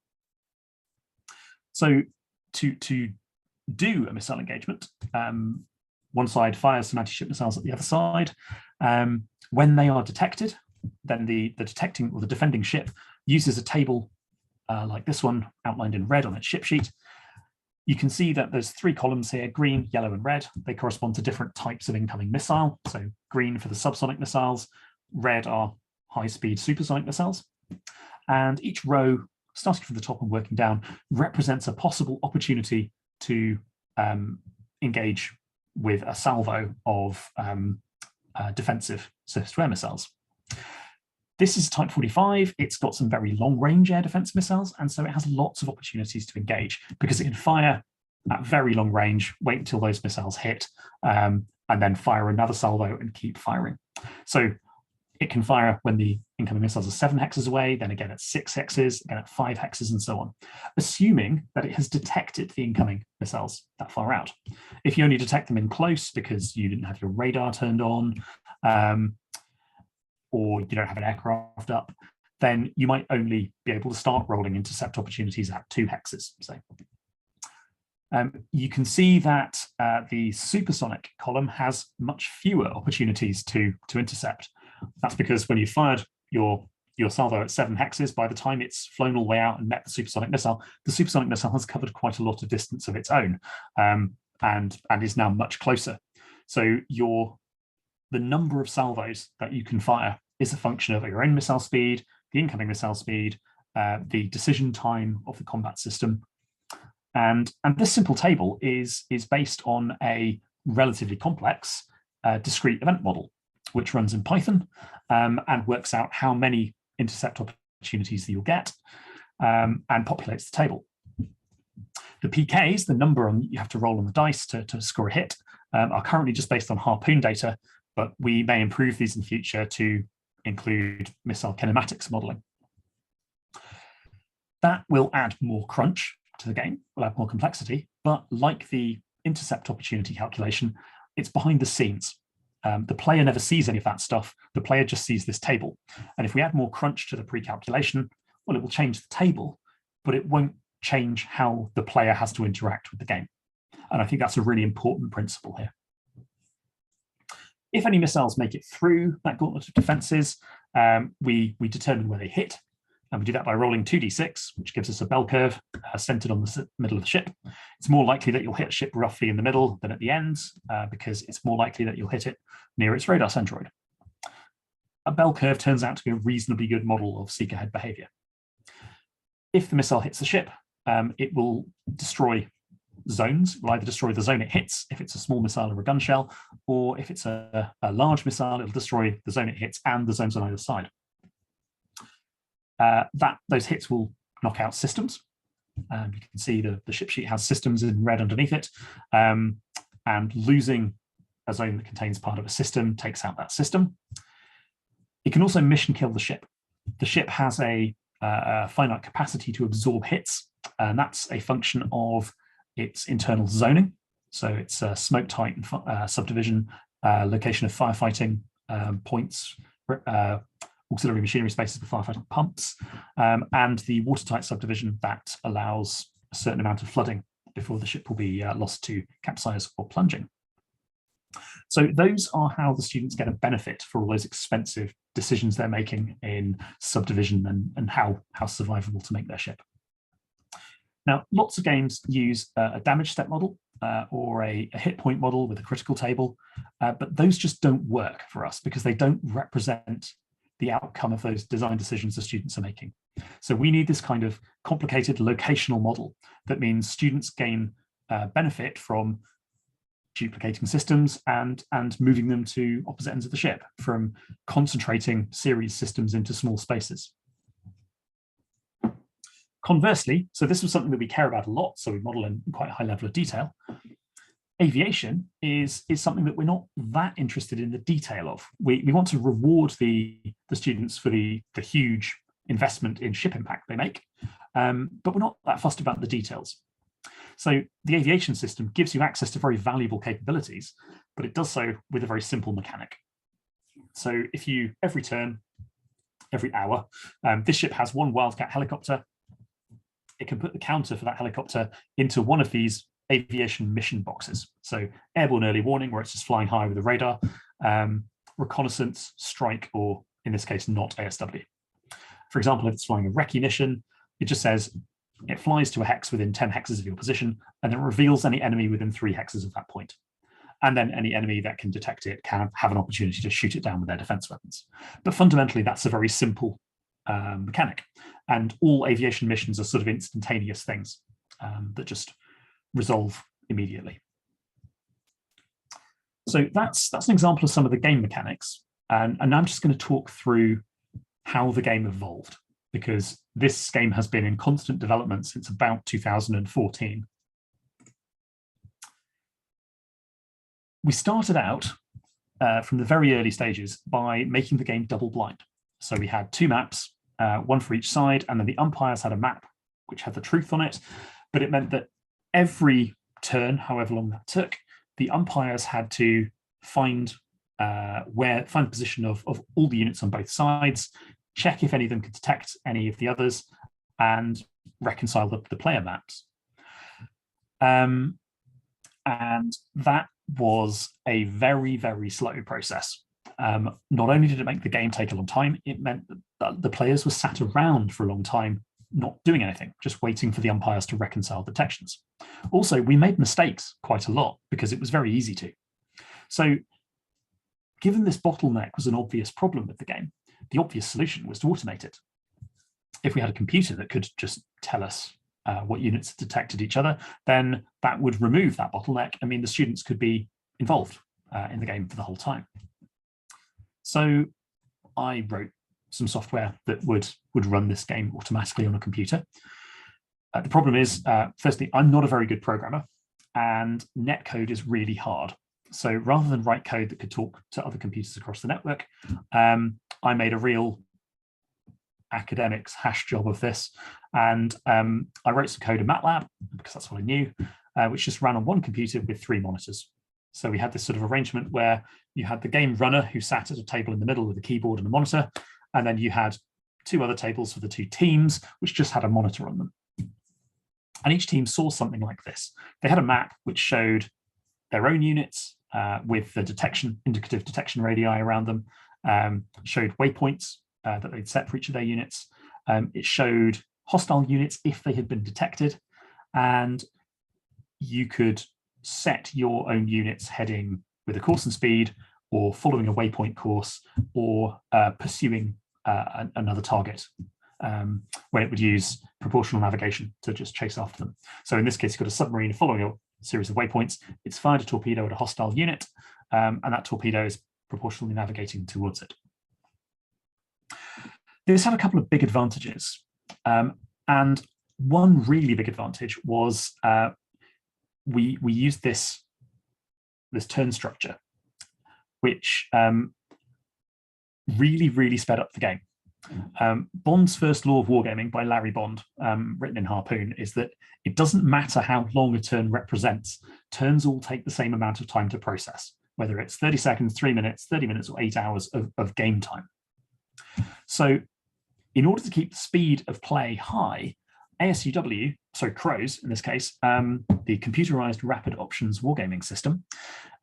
So to do a missile engagement, one side fires some anti-ship missiles at the other side. When they are detected, then the detecting or the defending ship uses a table like this one outlined in red on its ship sheet. You can see that there's 3 columns here, green, yellow, and red. They correspond to different types of incoming missile. So green for the subsonic missiles, red are high-speed supersonic missiles. And each row, starting from the top and working down, represents a possible opportunity to engage with a salvo of defensive surface-to-air missiles. This is Type 45. It's got some very long-range air defense missiles, and so it has lots of opportunities to engage because it can fire at very long range, wait until those missiles hit, and then fire another salvo and keep firing. So it can fire when the incoming missiles are 7 hexes away, then again at 6 hexes, again at 5 hexes, and so on, assuming that it has detected the incoming missiles that far out. If you only detect them in close because you didn't have your radar turned on, or you don't have an aircraft up, then you might only be able to start rolling intercept opportunities at 2 hexes, say. You can see that the supersonic column has much fewer opportunities to intercept. That's because when you fired your salvo at 7 hexes, by the time it's flown all the way out and met the supersonic missile has covered quite a lot of distance of its own, and is now much closer. So the number of salvos that you can fire is a function of your own missile speed, the incoming missile speed, the decision time of the combat system. And this simple table is based on a relatively complex discrete event model, which runs in Python and works out how many intercept opportunities that you'll get, and populates the table. The PKs, the number you have to roll on the dice to score a hit, are currently just based on harpoon data, but we may improve these in the future to include missile kinematics modeling. That will add more crunch to the game, will add more complexity, but like the intercept opportunity calculation, it's behind the scenes. The player never sees any of that stuff. The player just sees this table. And if we add more crunch to the pre-calculation, well, it will change the table, but it won't change how the player has to interact with the game. And I think that's a really important principle here. If any missiles make it through that gauntlet of defenses, we determine where they hit. And we do that by rolling 2d6, which gives us a bell curve centered on the middle of the ship. It's more likely that you'll hit a ship roughly in the middle than at the ends, because it's more likely that you'll hit it near its radar centroid. A bell curve turns out to be a reasonably good model of seek-ahead behavior. If the missile hits the ship, it will destroy zones. It will either destroy the zone it hits, if it's a small missile or a gun shell, or if it's a large missile, it'll destroy the zone it hits and the zones on either side. Those hits will knock out systems. You can see the ship sheet has systems in red underneath it, and losing a zone that contains part of a system takes out that system. It can also mission kill the ship. The ship has a finite capacity to absorb hits, and that's a function of its internal zoning. So it's smoke tight subdivision, location of firefighting points, auxiliary machinery spaces with firefighting pumps, and the watertight subdivision that allows a certain amount of flooding before the ship will be lost to capsize or plunging. So those are how the students get a benefit for all those expensive decisions they're making in subdivision and how survivable to make their ship. Now, lots of games use a damage step model or a hit point model with a critical table, but those just don't work for us because they don't represent the outcome of those design decisions the students are making. So we need this kind of complicated locational model that means students gain benefit from duplicating systems and moving them to opposite ends of the ship, from concentrating series systems into small spaces. Conversely, so this was something that we care about a lot, so we model in quite a high level of detail. Aviation is something that we're not that interested in the detail of. We want to reward the students for the huge investment in ship impact they make, but we're not that fussed about the details. So the aviation system gives you access to very valuable capabilities, but it does so with a very simple mechanic. So if you, every turn, every hour, this ship has one Wildcat helicopter. It can put the counter for that helicopter into one of these aviation mission boxes. So airborne early warning, where it's just flying high with a radar, reconnaissance, strike, or in this case, not ASW. For example, if it's flying a recce mission, it just says it flies to a hex within 10 hexes of your position, and then reveals any enemy within 3 hexes of that point. And then any enemy that can detect it can have an opportunity to shoot it down with their defense weapons. But fundamentally, that's a very simple mechanic. And all aviation missions are sort of instantaneous things that just resolve immediately. So that's an example of some of the game mechanics. And I'm just going to talk through how the game evolved, because this game has been in constant development since about 2014. We started out from the very early stages by making the game double blind. So we had 2 maps, one for each side, and then the umpires had a map which had the truth on it, but it meant that every turn, however long that took, the umpires had to find the position of all the units on both sides, check if any of them could detect any of the others, and reconcile the player maps. And that was a very, very slow process. Not only did it make the game take a long time, it meant that the players were sat around for a long time, not doing anything, just waiting for the umpires to reconcile detections. Also, we made mistakes quite a lot because it was very easy to. So given this bottleneck was an obvious problem with the game, the obvious solution was to automate it. If we had a computer that could just tell us what units detected each other, then that would remove that bottleneck. I mean, the students could be involved in the game for the whole time. So I wrote some software that would run this game automatically on a computer. The problem is, firstly, I'm not a very good programmer, and netcode is really hard. So rather than write code that could talk to other computers across the network, I made a real academics hash job of this, and I wrote some code in MATLAB because that's what I knew, which just ran on one computer with 3 monitors. So we had this sort of arrangement where you had the game runner who sat at a table in the middle with a keyboard and a monitor, and then you had 2 other tables for the 2 teams, which just had a monitor on them. And each team saw something like this. They had a map which showed their own units with the indicative detection radii around them, showed waypoints that they'd set for each of their units. It showed hostile units if they had been detected, and you could set your own units heading with a course and speed, or following a waypoint course, or pursuing another target, where it would use proportional navigation to just chase after them. So in this case, you've got a submarine following a series of waypoints. It's fired a torpedo at a hostile unit, and that torpedo is proportionally navigating towards it. This had a couple of big advantages. And one really big advantage was we used this turn structure, which really sped up the game. Bond's first law of wargaming by Larry Bond, written in Harpoon, is that it doesn't matter how long a turn represents. Turns all take the same amount of time to process, whether it's 30 seconds, 3 minutes, 30 minutes, or 8 hours of game time. So in order to keep the speed of play high, ASUW, so CROWS in this case, the Computerized Rapid Options Wargaming System,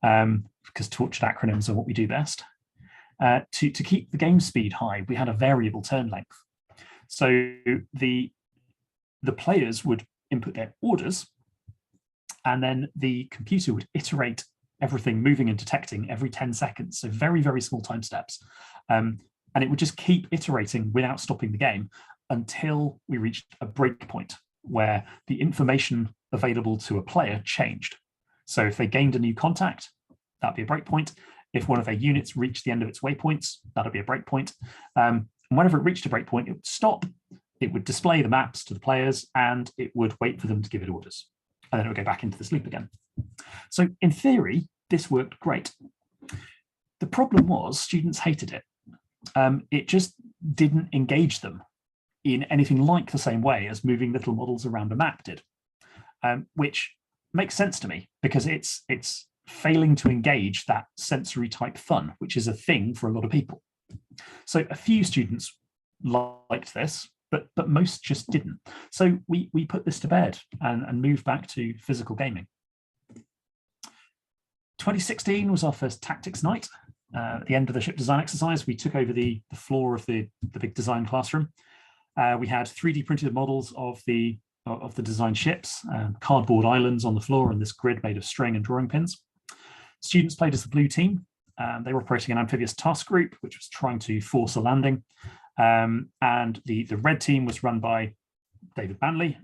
because tortured acronyms are what we do best, to keep the game speed high, we had a variable turn length. So the players would input their orders, and then the computer would iterate everything moving and detecting every 10 seconds. So very small time steps. And it would just keep iterating without stopping the game until we reached a breakpoint where the information available to a player changed. So if they gained a new contact, that'd be a breakpoint. If one of their units reached the end of its waypoints, that'd be a breakpoint. And whenever it reached a breakpoint, it would stop, it would display the maps to the players, and it would wait for them to give it orders. And then it would go back into this loop again. So in theory, this worked great. The problem was students hated it. It just didn't engage them in anything like the same way as moving little models around a map did, which makes sense to me because it's failing to engage that sensory type fun, which is a thing for a lot of people. So a few students liked this, but most just didn't. So we put this to bed and moved back to physical gaming. 2016 was our first tactics night. At the end of the ship design exercise, we took over the floor of the big design classroom. We had 3D printed models of the design ships, cardboard islands on the floor, and this grid made of string and drawing pins. Students played as the blue team. They were operating an amphibious task group, which was trying to force a landing. And the red team was run by David Banley,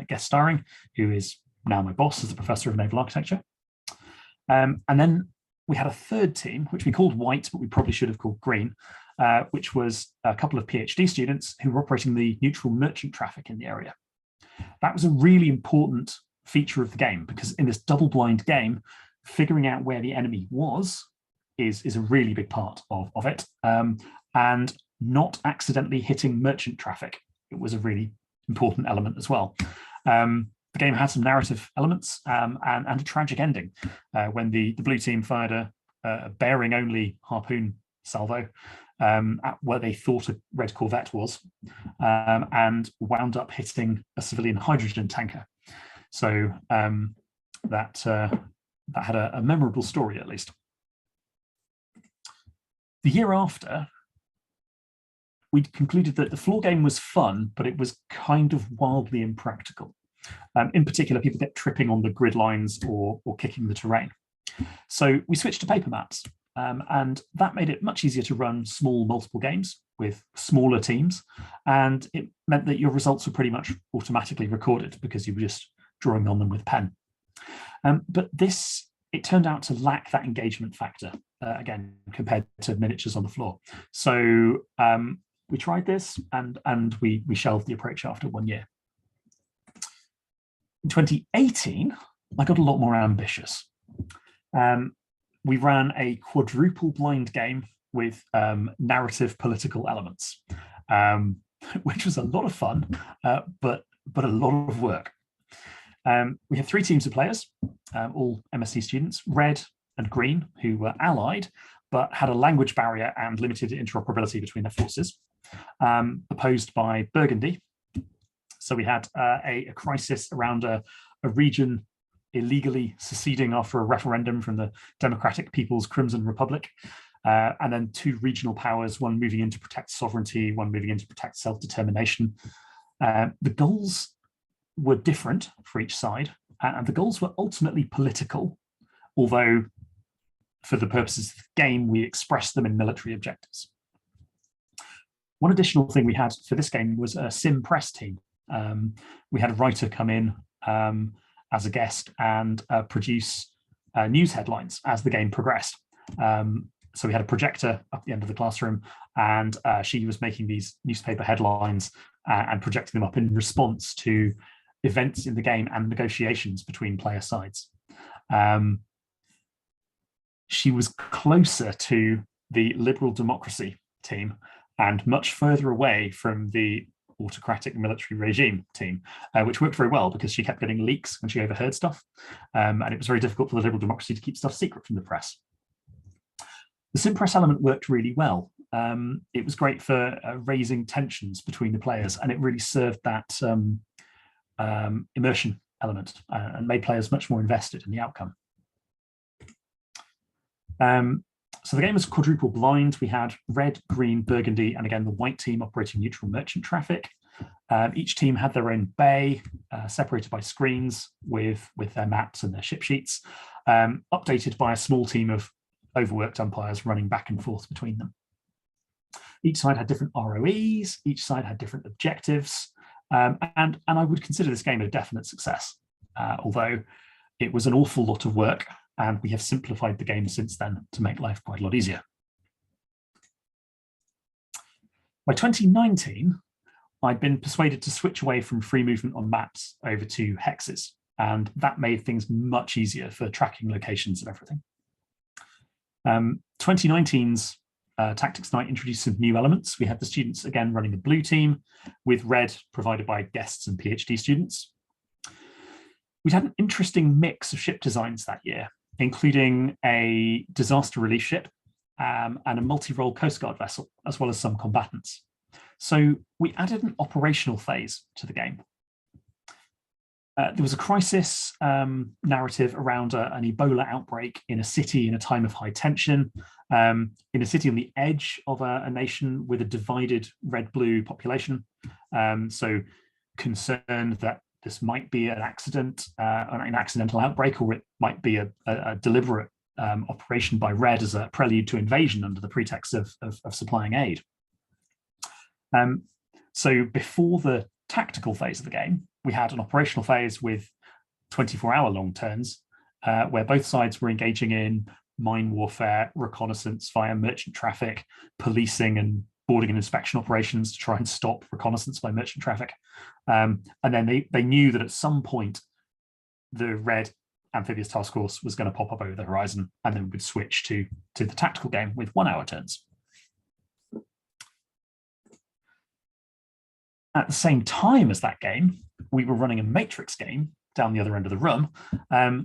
guest starring, who is now my boss as a professor of naval architecture. And then we had a third team, which we called white, but we probably should have called green, which was a couple of PhD students who were operating the neutral merchant traffic in the area. That was a really important feature of the game because in this double-blind game, figuring out where the enemy was is a really big part of it. And not accidentally hitting merchant traffic, it was a really important element as well. The game had some narrative elements and a tragic ending when the blue team fired a bearing-only harpoon salvo at where they thought a red Corvette was, and wound up hitting a civilian hydrogen tanker. So that had a memorable story, at least. The year after, we concluded that the floor game was fun, but it was kind of wildly impractical. In particular, people get tripping on the grid lines or kicking the terrain. So we switched to paper maps, and that made it much easier to run small multiple games with smaller teams. And it meant that your results were pretty much automatically recorded because you were just drawing on them with pen. But it turned out to lack that engagement factor, again, compared to miniatures on the floor. So we tried this and we shelved the approach after 1 year. In 2018, I got a lot more ambitious. We ran a quadruple blind game with narrative political elements, which was a lot of fun, but a lot of work. We have 3 teams of players, all MSc students, red and green, who were allied, but had a language barrier and limited interoperability between their forces, opposed by burgundy. So we had a crisis around a region illegally seceding after a referendum from the Democratic People's Crimson Republic, and then 2 regional powers, one moving in to protect sovereignty, one moving in to protect self-determination. The goals were different for each side, and the goals were ultimately political, although for the purposes of the game, we expressed them in military objectives. One additional thing we had for this game was a sim press team. We had a writer come in as a guest and produce news headlines as the game progressed. So we had a projector up the end of the classroom, and she was making these newspaper headlines and projecting them up in response to events in the game and negotiations between player sides. She was closer to the liberal democracy team and much further away from the autocratic military regime team, which worked very well because she kept getting leaks when she overheard stuff. And it was very difficult for the liberal democracy to keep stuff secret from the press. The sim press element worked really well. It was great for raising tensions between the players, and it really served that immersion element and made players much more invested in the outcome. So the game was quadruple blind. We had red, green, burgundy, and again, the white team operating neutral merchant traffic. Each team had their own bay, separated by screens with their maps and their ship sheets, updated by a small team of overworked umpires running back and forth between them. Each side had different ROEs, each side had different objectives, and I would consider this game a definite success, although it was an awful lot of work, and we have simplified the game since then to make life quite a lot easier. By 2019, I'd been persuaded to switch away from free movement on maps over to hexes, and that made things much easier for tracking locations and everything. 2019's Tactics Night introduced some new elements. We had the students again running a blue team, with red provided by guests and PhD students. We'd had an interesting mix of ship designs that year, including a disaster relief ship and a multi-role Coast Guard vessel, as well as some combatants. So we added an operational phase to the game. There was a crisis narrative around an Ebola outbreak in a city in a time of high tension, in a city on the edge of a nation with a divided red-blue population. So concerned that this might be an accident, an accidental outbreak, or it might be a deliberate operation by Red as a prelude to invasion under the pretext of supplying aid. So before the tactical phase of the game, we had an operational phase with 24-hour-long turns, where both sides were engaging in mine warfare, reconnaissance via merchant traffic, policing and boarding and inspection operations to try and stop reconnaissance by merchant traffic. And then they knew that at some point, the Red Amphibious Task Force was going to pop up over the horizon, and then we would switch to the tactical game with 1-hour turns. At the same time as that game, we were running a Matrix game down the other end of the room,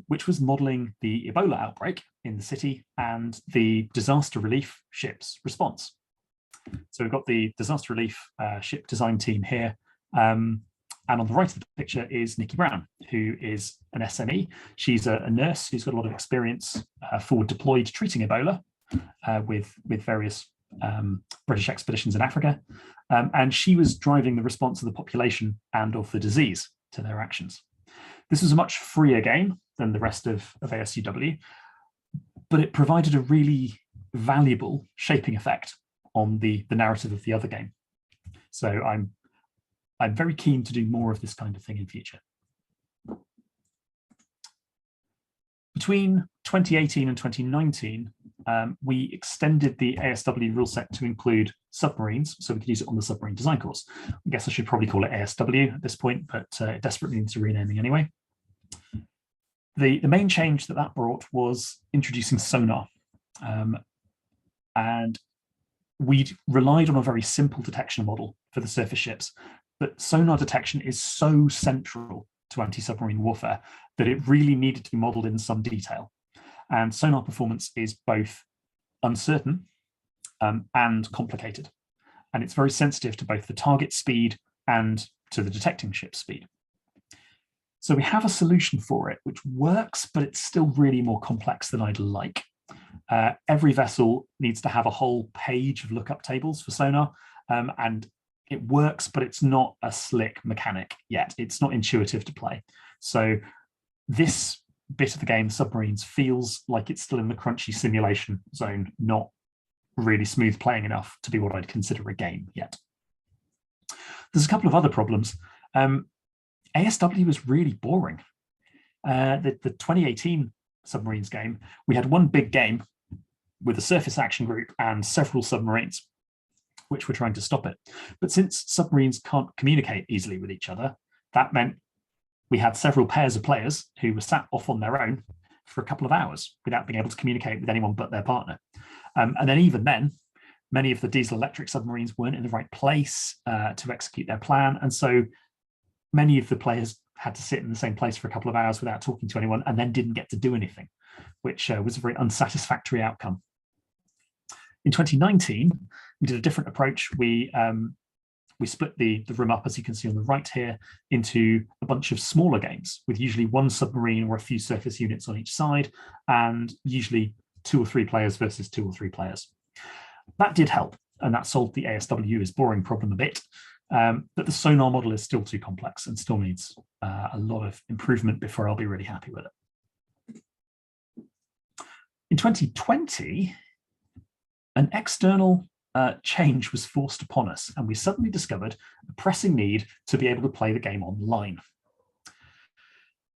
which was modeling the Ebola outbreak in the city and the disaster relief ship's response. So we've got the disaster relief ship design team here. And on the right of the picture is Nikki Brown, who is an SME. She's a nurse who's got a lot of experience forward deployed treating Ebola with various British expeditions in Africa. And she was driving the response of the population and of the disease to their actions. This was a much freer game than the rest of ASUW, but it provided a really valuable shaping effect on the narrative of the other game. So I'm very keen to do more of this kind of thing in future. Between 2018 and 2019, we extended the ASW rule set to include submarines, so we could use it on the submarine design course. I guess I should probably call it ASW at this point, but it desperately needs a renaming anyway. The main change that brought was introducing sonar. And we'd relied on a very simple detection model for the surface ships, but sonar detection is so central to anti-submarine warfare that it really needed to be modeled in some detail. And sonar performance is both uncertain and complicated. And it's very sensitive to both the target speed and to the detecting ship's speed. So we have a solution for it, which works, but it's still really more complex than I'd like. Every vessel needs to have a whole page of lookup tables for sonar, and it works, but it's not a slick mechanic yet. It's not intuitive to play. So this bit of the game, submarines, feels like it's still in the crunchy simulation zone, not really smooth playing enough to be what I'd consider a game yet. There's a couple of other problems. ASW was really boring. The 2018 submarines game, we had one big game with a surface action group and several submarines, which were trying to stop it. But since submarines can't communicate easily with each other, that meant we had several pairs of players who were sat off on their own for a couple of hours without being able to communicate with anyone but their partner. And then even then, many of the diesel electric submarines weren't in the right place to execute their plan. And so many of the players had to sit in the same place for a couple of hours without talking to anyone and then didn't get to do anything, which was a very unsatisfactory outcome. In 2019, we did a different approach. We split the room up, as you can see on the right here, into a bunch of smaller games with usually one submarine or a few surface units on each side, and usually 2 or 3 players versus 2 or 3 players. That did help, and that solved the ASW is boring problem a bit, but the sonar model is still too complex and still needs a lot of improvement before I'll be really happy with it. In 2020, an external change was forced upon us, and we suddenly discovered a pressing need to be able to play the game online.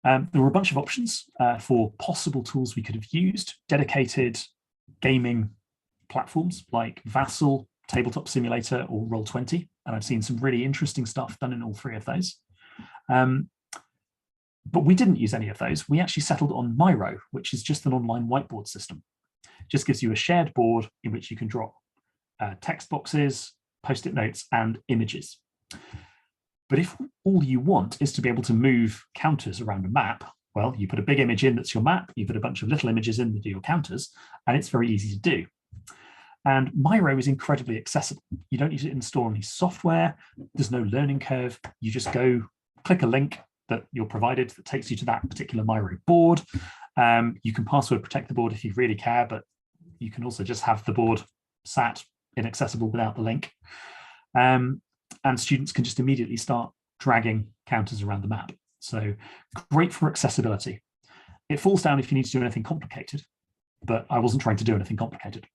There were a bunch of options for possible tools we could have used, dedicated gaming platforms like Vassal, Tabletop Simulator, or Roll20, and I've seen some really interesting stuff done in all 3 of those. But we didn't use any of those. We actually settled on Miro, which is just an online whiteboard system. It just gives you a shared board in which you can drop text boxes, post-it notes, and images. But if all you want is to be able to move counters around a map, well, you put a big image in that's your map, you put a bunch of little images in that are your counters, and it's very easy to do. And Miro is incredibly accessible. You don't need to install any software. There's no learning curve. You just go click a link that you're provided that takes you to that particular Miro board. You can password protect the board if you really care, but you can also just have the board sat inaccessible without the link. And students can just immediately start dragging counters around the map. So great for accessibility. It falls down if you need to do anything complicated, but I wasn't trying to do anything complicated.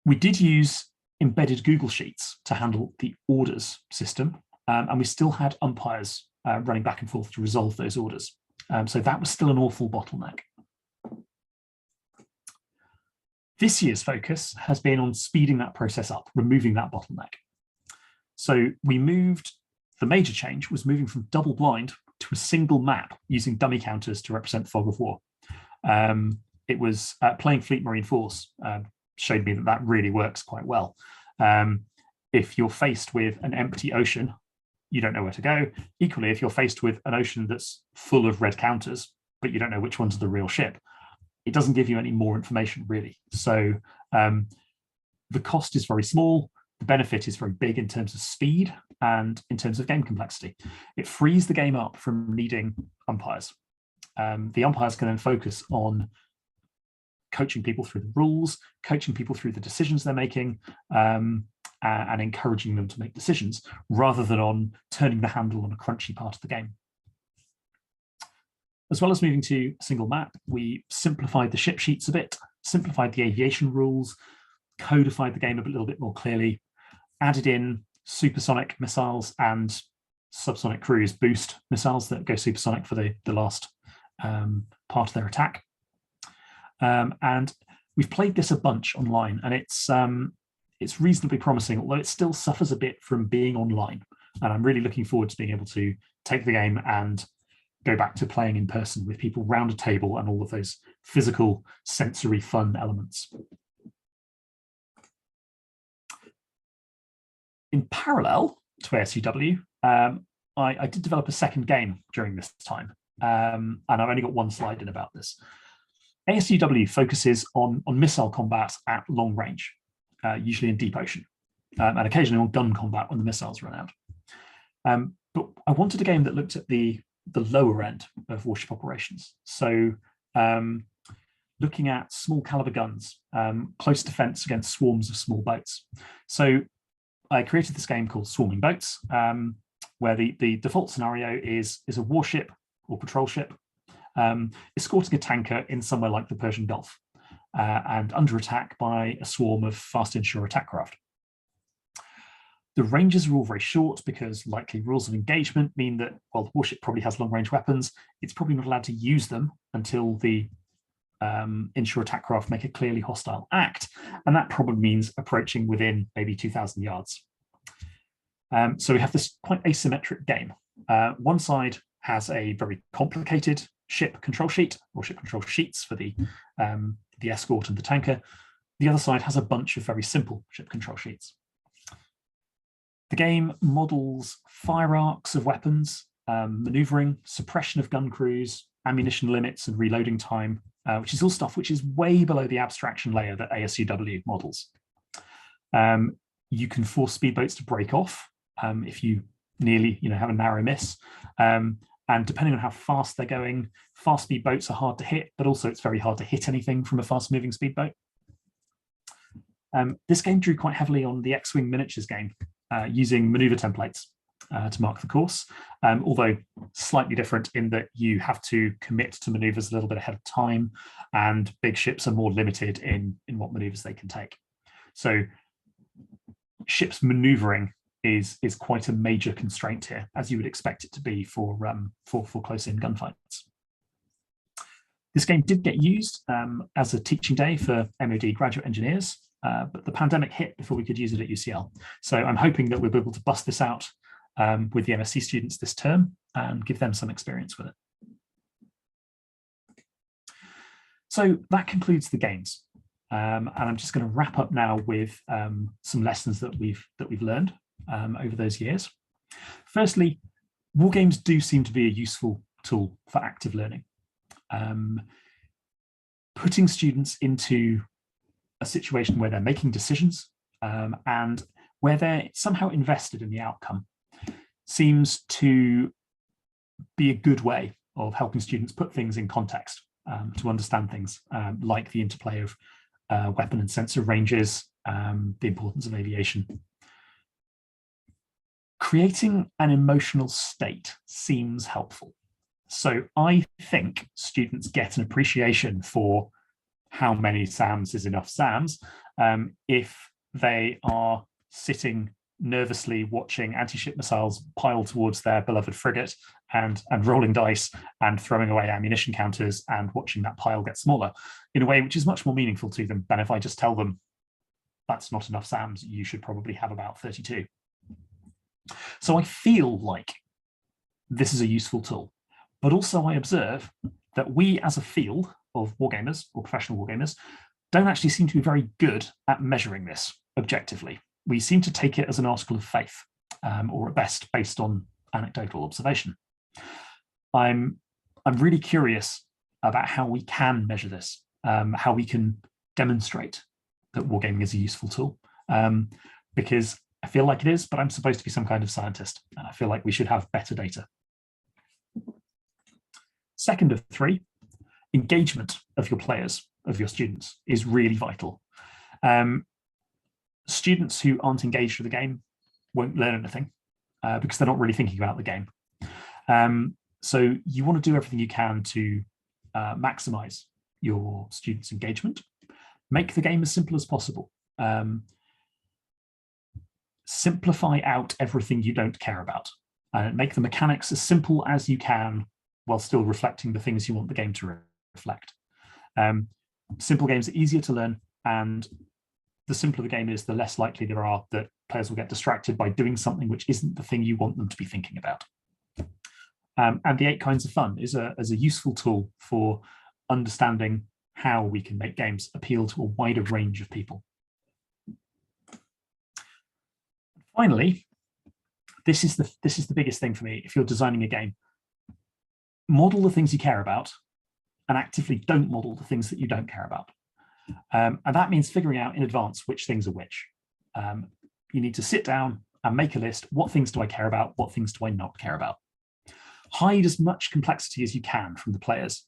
We did use embedded Google Sheets to handle the orders system, and we still had umpires running back and forth to resolve those orders. So that was still an awful bottleneck. This year's focus has been on speeding that process up, removing that bottleneck. So we moved, the major change was moving from double blind to a single map using dummy counters to represent fog of war. It was playing Fleet Marine Force showed me that that really works quite well. If you're faced with an empty ocean, you don't know where to go. Equally, if you're faced with an ocean that's full of red counters, but you don't know which one's the real ship, it doesn't give you any more information, really. So the cost is very small. The benefit is very big in terms of speed and in terms of game complexity. It frees the game up from needing umpires. The umpires can then focus on coaching people through the rules, coaching people through the decisions they're making, and encouraging them to make decisions, rather than on turning the handle on a crunchy part of the game. As well as moving to a single map, we simplified the ship sheets a bit, simplified the aviation rules, codified the game a little bit more clearly, added in supersonic missiles and subsonic cruise boost missiles that go supersonic for the last part of their attack. And we've played this a bunch online, and it's reasonably promising, although it still suffers a bit from being online. And I'm really looking forward to being able to take the game and go back to playing in person with people round a table and all of those physical, sensory fun elements. In parallel to ASUW, I did develop a second game during this time, and I've only got one slide in about this. ASUW focuses on missile combat at long range, usually in deep ocean, and occasionally on gun combat when the missiles run out. But I wanted a game that looked at the lower end of warship operations. So looking at small caliber guns, close defense against swarms of small boats. So I created this game called Swarming Boats, where the default scenario is a warship or patrol ship escorting a tanker in somewhere like the Persian Gulf and under attack by a swarm of fast inshore attack craft. The ranges are all very short because likely rules of engagement mean that while the warship probably has long-range weapons, it's probably not allowed to use them until the inshore attack craft make a clearly hostile act, and that probably means approaching within maybe 2,000 yards. So we have this quite asymmetric game. One side has a very complicated ship control sheet, or ship control sheets for the escort and the tanker. The other side has a bunch of very simple ship control sheets. The game models fire arcs of weapons, maneuvering, suppression of gun crews, ammunition limits and reloading time, which is all stuff which is way below the abstraction layer that ASUW models. You can force speedboats to break off if you nearly have a narrow miss. And depending on how fast they're going, fast speedboats are hard to hit, but also it's very hard to hit anything from a fast-moving speedboat. This game drew quite heavily on the X-Wing miniatures game, using maneuver templates to mark the course, although slightly different in that you have to commit to maneuvers a little bit ahead of time, and big ships are more limited in what maneuvers they can take. So ships maneuvering is quite a major constraint here, as you would expect it to be for close-in gunfights. This game did get used as a teaching day for MOD graduate engineers, but the pandemic hit before we could use it at UCL. So I'm hoping that we'll be able to bust this out with the MSc students this term and give them some experience with it. So that concludes the games. And I'm just going to wrap up now with some lessons that we've learned over those years. Firstly, wargames do seem to be a useful tool for active learning. Putting students into a situation where they're making decisions and where they're somehow invested in the outcome seems to be a good way of helping students put things in context to understand things like the interplay of weapon and sensor ranges, the importance of aviation. Creating an emotional state seems helpful. So I think students get an appreciation for how many SAMs is enough SAMs if they are sitting nervously watching anti-ship missiles pile towards their beloved frigate and rolling dice and throwing away ammunition counters and watching that pile get smaller in a way which is much more meaningful to them than if I just tell them that's not enough SAMs, you should probably have about 32. So I feel like this is a useful tool, but also I observe that we as a field of wargamers or professional wargamers don't actually seem to be very good at measuring this objectively. We seem to take it as an article of faith, or at best based on anecdotal observation. I'm really curious about how we can measure this, how we can demonstrate that wargaming is a useful tool, because I feel like it is, but I'm supposed to be some kind of scientist, and I feel like we should have better data. Second of three, engagement of your players, of your students, is really vital. Students who aren't engaged with the game won't learn anything because they're not really thinking about the game. So you want to do everything you can to maximize your students' engagement. Make the game as simple as possible. Simplify out everything you don't care about. Make the mechanics as simple as you can while still reflecting the things you want the game to reflect. Simple games are easier to learn, and the simpler the game is, the less likely there are that players will get distracted by doing something which isn't the thing you want them to be thinking about. And the 8 kinds of fun is a useful tool for understanding how we can make games appeal to a wider range of people. Finally, this is the biggest thing for me. If you're designing a game, model the things you care about and actively don't model the things that you don't care about. And that means figuring out in advance which things are which. You need to sit down and make a list. What things do I care about? What things do I not care about? Hide as much complexity as you can from the players.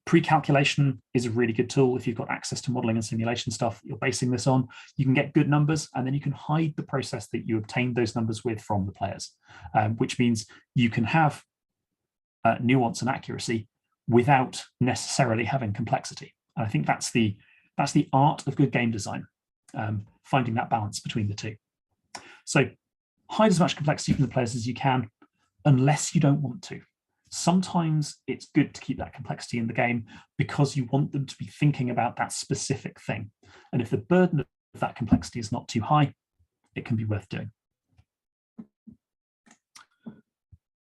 Pre-calculation is a really good tool. If you've got access to modeling and simulation stuff you're basing this on, you can get good numbers, and then you can hide the process that you obtained those numbers with from the players, which means you can have nuance and accuracy without necessarily having complexity. And I think that's the art of good game design, finding that balance between the two. So hide as much complexity from the players as you can, unless you don't want to. Sometimes it's good to keep that complexity in the game because you want them to be thinking about that specific thing. And if the burden of that complexity is not too high, it can be worth doing.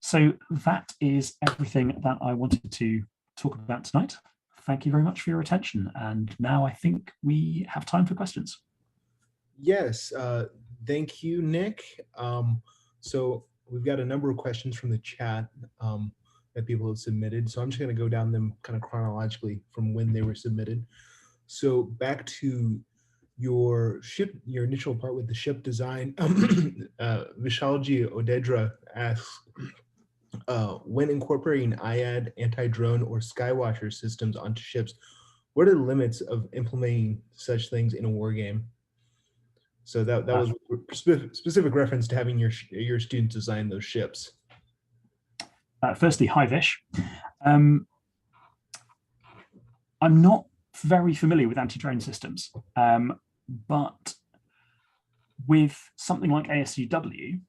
So that is everything that I wanted to talk about tonight. Thank you very much for your attention. And now I think we have time for questions. Yes, thank you, Nick. So we've got a number of questions from the chat that people have submitted. So I'm just going to go down them kind of chronologically from when they were submitted. So back to your initial part with the ship design, Vishalji Odedra asks, when incorporating IAD, anti-drone, or skywatcher systems onto ships, what are the limits of implementing such things in a war game? So that was specific reference to having your students design those ships. Firstly, hi Vish. I'm not very familiar with anti-drone systems, but with something like ASUW,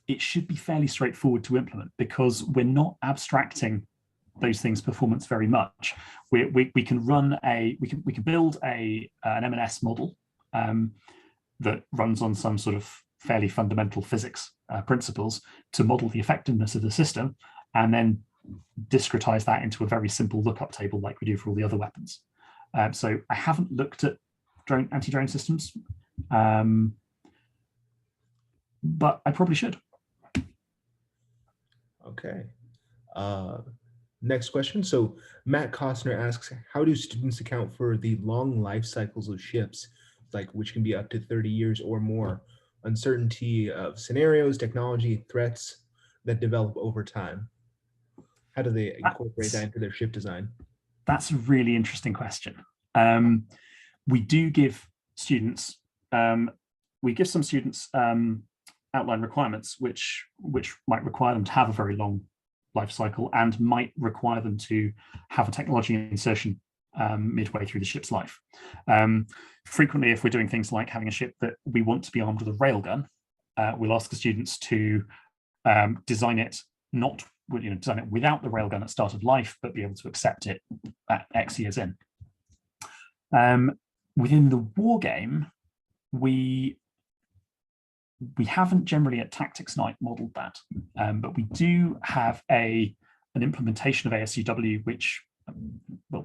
it should be fairly straightforward to implement because we're not abstracting those things' performance very much. We can run we can build an M&S model that runs on some sort of fairly fundamental physics principles to model the effectiveness of the system, and then discretize that into a very simple lookup table like we do for all the other weapons. So I haven't looked at anti-drone systems, but I probably should. Okay. Next question. So Matt Costner asks, how do students account for the long life cycles of ships, which can be up to 30 years or more, uncertainty of scenarios, technology, threats that develop over time? How do they incorporate that into their ship design? That's a really interesting question. We do give students, some students outline requirements which might require them to have a very long life cycle and might require them to have a technology insertion midway through the ship's life. Frequently, if we're doing things like having a ship that we want to be armed with a railgun, we'll ask the students to design it design it without the railgun at start of life, but be able to accept it at X years in. Within the war game, we haven't generally at Tactics Night modeled that, but we do have an implementation of ASUW, which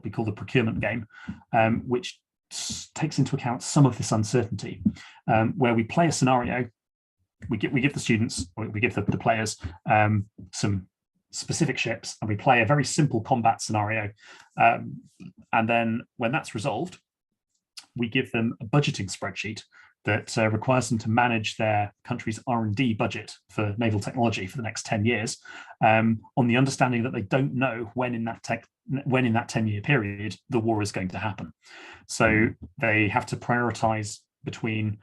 we call the procurement game, which takes into account some of this uncertainty, where we play a scenario. We give the students, or we give the players some specific ships, and we play a very simple combat scenario. And then when that's resolved, we give them a budgeting spreadsheet that requires them to manage their country's R&D budget for naval technology for the next 10 years, on the understanding that they don't know when in that 10-year period the war is going to happen. So they have to prioritize between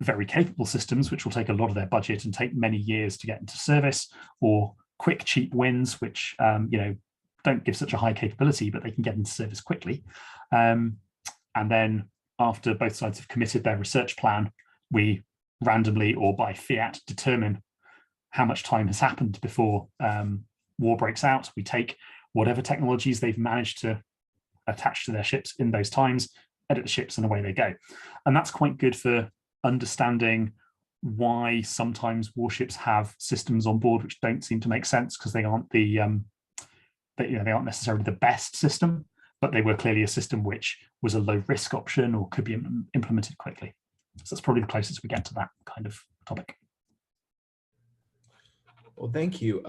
very capable systems, which will take a lot of their budget and take many years to get into service, or quick, cheap wins, which don't give such a high capability, but they can get into service quickly. And then after both sides have committed their research plan, we randomly or by fiat determine how much time has happened before war breaks out. We take whatever technologies they've managed to attach to their ships in those times, edit the ships, and away they go. And that's quite good for understanding why sometimes warships have systems on board which don't seem to make sense because they aren't they aren't necessarily the best system, but they were clearly a system which was a low risk option or could be implemented quickly. So that's probably the closest we get to that kind of topic. Well, thank you.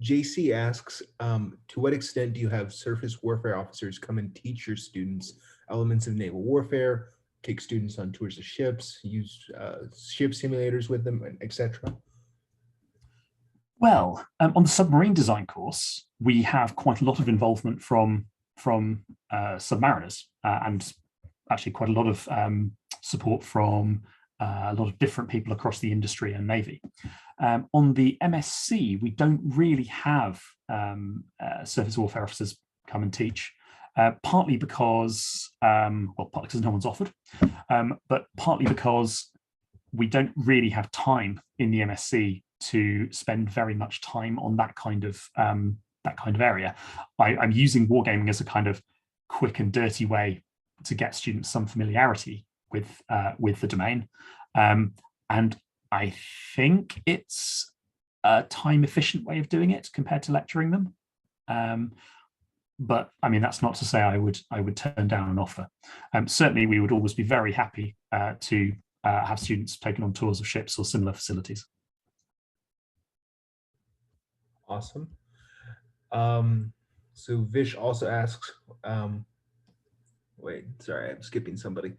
JC asks, to what extent do you have surface warfare officers come and teach your students elements of naval warfare, take students on tours of ships, use ship simulators with them, etc.? Well, on the submarine design course, we have quite a lot of involvement from submariners and actually quite a lot of support from a lot of different people across the industry and Navy. On the MSc, we don't really have surface warfare officers come and teach, partly because, well, partly because no one's offered, but partly because we don't really have time in the MSc to spend very much time on that kind of area. I'm using wargaming as a kind of quick and dirty way to get students some familiarity with the domain, and I think it's a time efficient way of doing it compared to lecturing them. But I mean, that's not to say I would turn down an offer. Certainly, we would always be very happy to have students taken on tours of ships or similar facilities. Awesome. So Vish also asks, wait, sorry, I'm skipping somebody.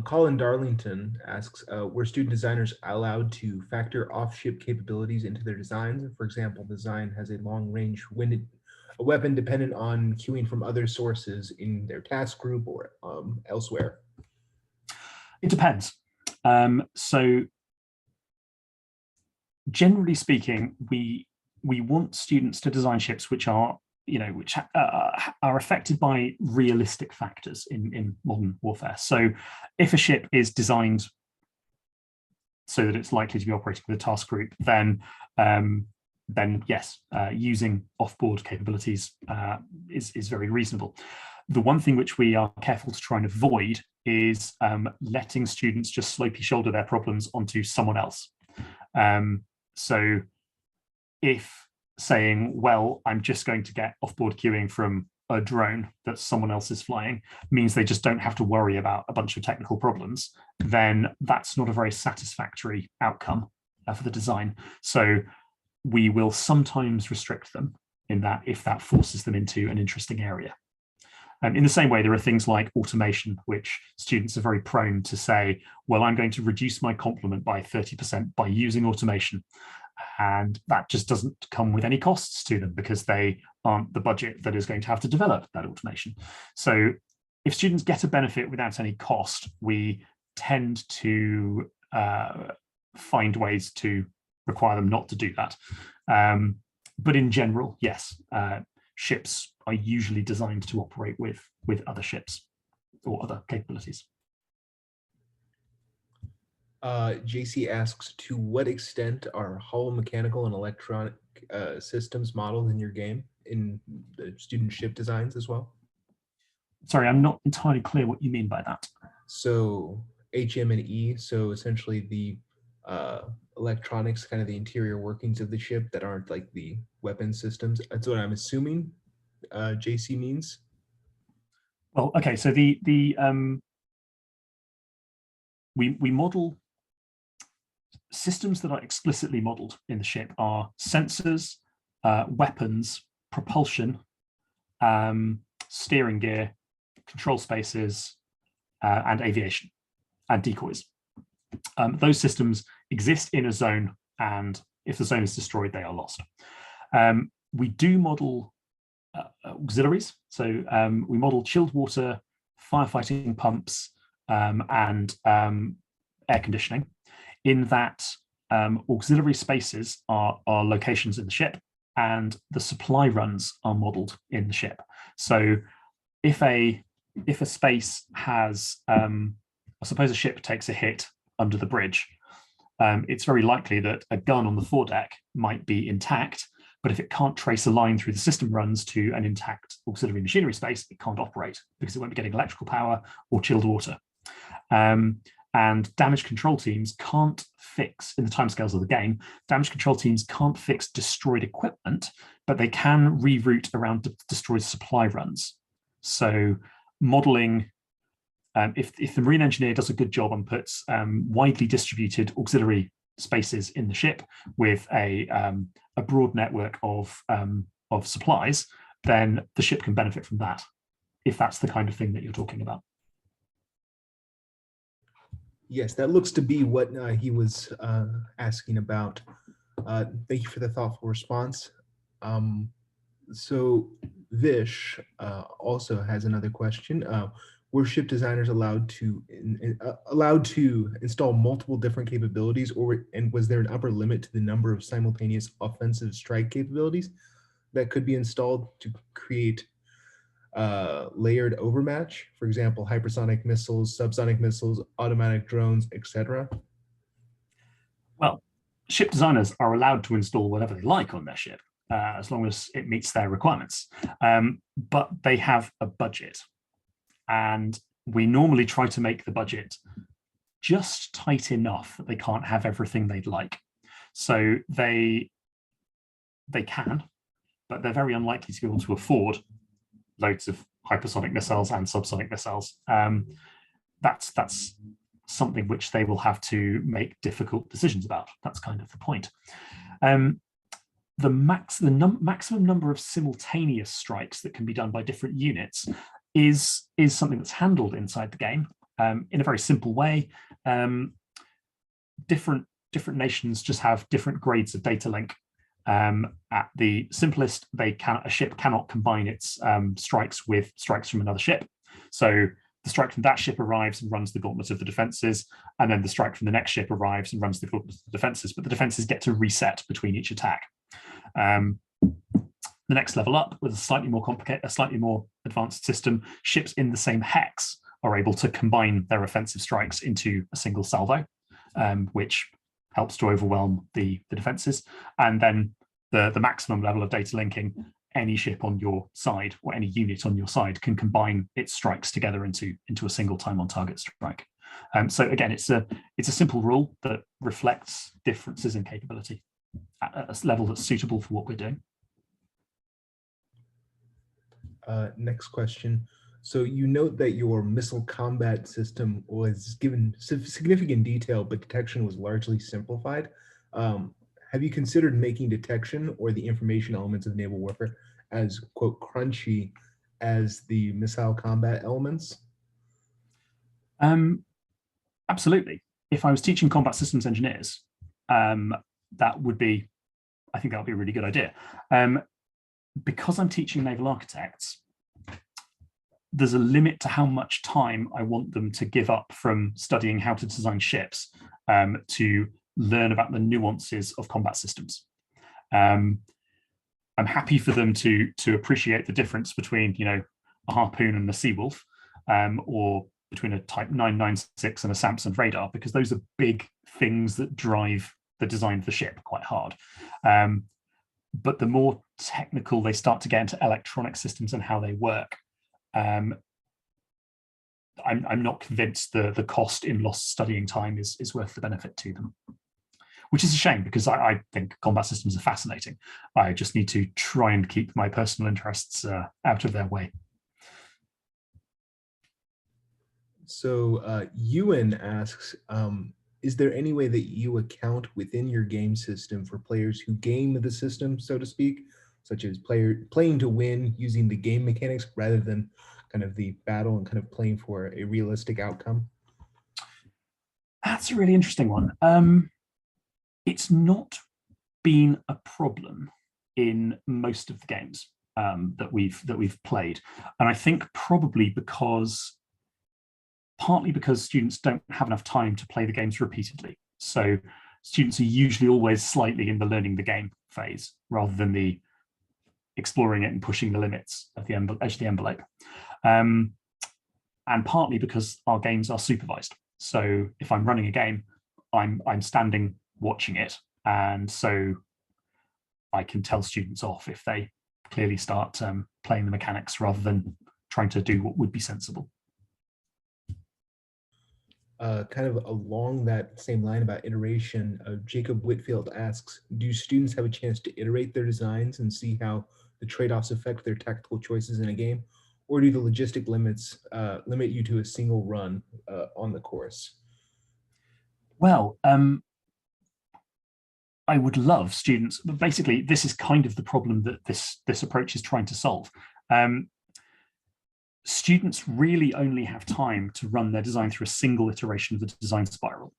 Colin Darlington asks, were student designers allowed to factor off-ship capabilities into their designs? For example, design has a long-range a weapon dependent on queuing from other sources in their task group or elsewhere. It depends. So generally speaking, we want students to design ships which are are affected by realistic factors in modern warfare. So if a ship is designed so that it's likely to be operating with a task group, then yes, using off-board capabilities is very reasonable. The one thing which we are careful to try and avoid is letting students just slopey shoulder their problems onto someone else. So if saying, well, I'm just going to get off-board queuing from a drone that someone else is flying means they just don't have to worry about a bunch of technical problems, then that's not a very satisfactory outcome for the design. So we will sometimes restrict them in that if that forces them into an interesting area. In the same way, there are things like automation, which students are very prone to say, well, I'm going to reduce my complement by 30% by using automation. And that just doesn't come with any costs to them because they aren't the budget that is going to have to develop that automation. So if students get a benefit without any cost, we tend to find ways to require them not to do that. But in general, yes, ships are usually designed to operate with other ships or other capabilities. JC asks, to what extent are hollow mechanical and electronic systems modeled in your game in the student ship designs as well? Sorry, I'm not entirely clear what you mean by that. So HM and E, so essentially the electronics, kind of the interior workings of the ship that aren't like the weapon systems. That's what I'm assuming JC means. Well, okay, so we model systems that are explicitly modeled in the ship are sensors, weapons, propulsion, steering gear, control spaces, and aviation, and decoys. Those systems exist in a zone, and if the zone is destroyed, they are lost. We do model auxiliaries. So we model chilled water, firefighting pumps, and air conditioning, in that auxiliary spaces are locations in the ship and the supply runs are modeled in the ship. So if a space has, I suppose a ship takes a hit under the bridge, it's very likely that a gun on the foredeck might be intact, but if it can't trace a line through the system runs to an intact auxiliary machinery space, it can't operate because it won't be getting electrical power or chilled water. And damage control teams can't fix, in the timescales of the game, damage control teams can't fix destroyed equipment, but they can reroute around destroyed supply runs. So modeling, if the marine engineer does a good job and puts widely distributed auxiliary spaces in the ship with a broad network of supplies, then the ship can benefit from that, if that's the kind of thing that you're talking about. Yes, that looks to be what he was asking about. Thank you for the thoughtful response. So Vish also has another question. Were ship designers allowed to install multiple different capabilities, and was there an upper limit to the number of simultaneous offensive strike capabilities that could be installed to create layered overmatch? For example, hypersonic missiles, subsonic missiles, automatic drones, etc. Well, ship designers are allowed to install whatever they like on their ship, as long as it meets their requirements. But they have a budget. And we normally try to make the budget just tight enough that they can't have everything they'd like. So they can, but they're very unlikely to be able to afford loads of hypersonic missiles and subsonic missiles. That's something which they will have to make difficult decisions about. That's kind of the point. The maximum number of simultaneous strikes that can be done by different units is something that's handled inside the game in a very simple way. Different nations just have different grades of data link. At the simplest, a ship cannot combine its strikes with strikes from another ship. So the strike from that ship arrives and runs the gauntlet of the defenses, and then the strike from the next ship arrives and runs the gauntlet of the defenses, but the defenses get to reset between each attack. The next level up, with a slightly more advanced system, ships in the same hex are able to combine their offensive strikes into a single salvo, which helps to overwhelm the defenses. And then the maximum level of data linking, any ship on your side or any unit on your side can combine its strikes together into a single time on target strike. So again, it's a simple rule that reflects differences in capability at a level that's suitable for what we're doing. Next question. So you note that your missile combat system was given significant detail, but detection was largely simplified. Have you considered making detection or the information elements of naval warfare as, quote, crunchy as the missile combat elements? Absolutely. If I was teaching combat systems engineers, I think that would be a really good idea. Because I'm teaching naval architects, there's a limit to how much time I want them to give up from studying how to design ships to learn about the nuances of combat systems. I'm happy for them to appreciate the difference between, a harpoon and a Seawolf, or between a Type 996 and a Samson radar, because those are big things that drive the design of the ship quite hard. But the more technical they start to get into electronic systems and how they work, I'm not convinced the cost in lost studying time is worth the benefit to them, which is a shame, because I think combat systems are fascinating. I just need to try and keep my personal interests out of their way. So Ewan asks, is there any way that you account within your game system for players who game the system, so to speak, such as playing to win using the game mechanics rather than kind of the battle and kind of playing for a realistic outcome? That's a really interesting one. It's not been a problem in most of the games that we've played, and I think probably partly because students don't have enough time to play the games repeatedly. So students are usually always slightly in the learning the game phase rather than the exploring it and pushing the limits of the edge of the envelope. And partly because our games are supervised. So if I'm running a game, I'm standing watching it, and so I can tell students off if they clearly start playing the mechanics rather than trying to do what would be sensible. Kind of along that same line about iteration, Jacob Whitfield asks, do students have a chance to iterate their designs and see how the trade-offs affect their tactical choices in a game? Or do the logistic limits limit you to a single run on the course? Well, I would love students, but basically this is kind of the problem that this approach is trying to solve. Students really only have time to run their design through a single iteration of the design spiral,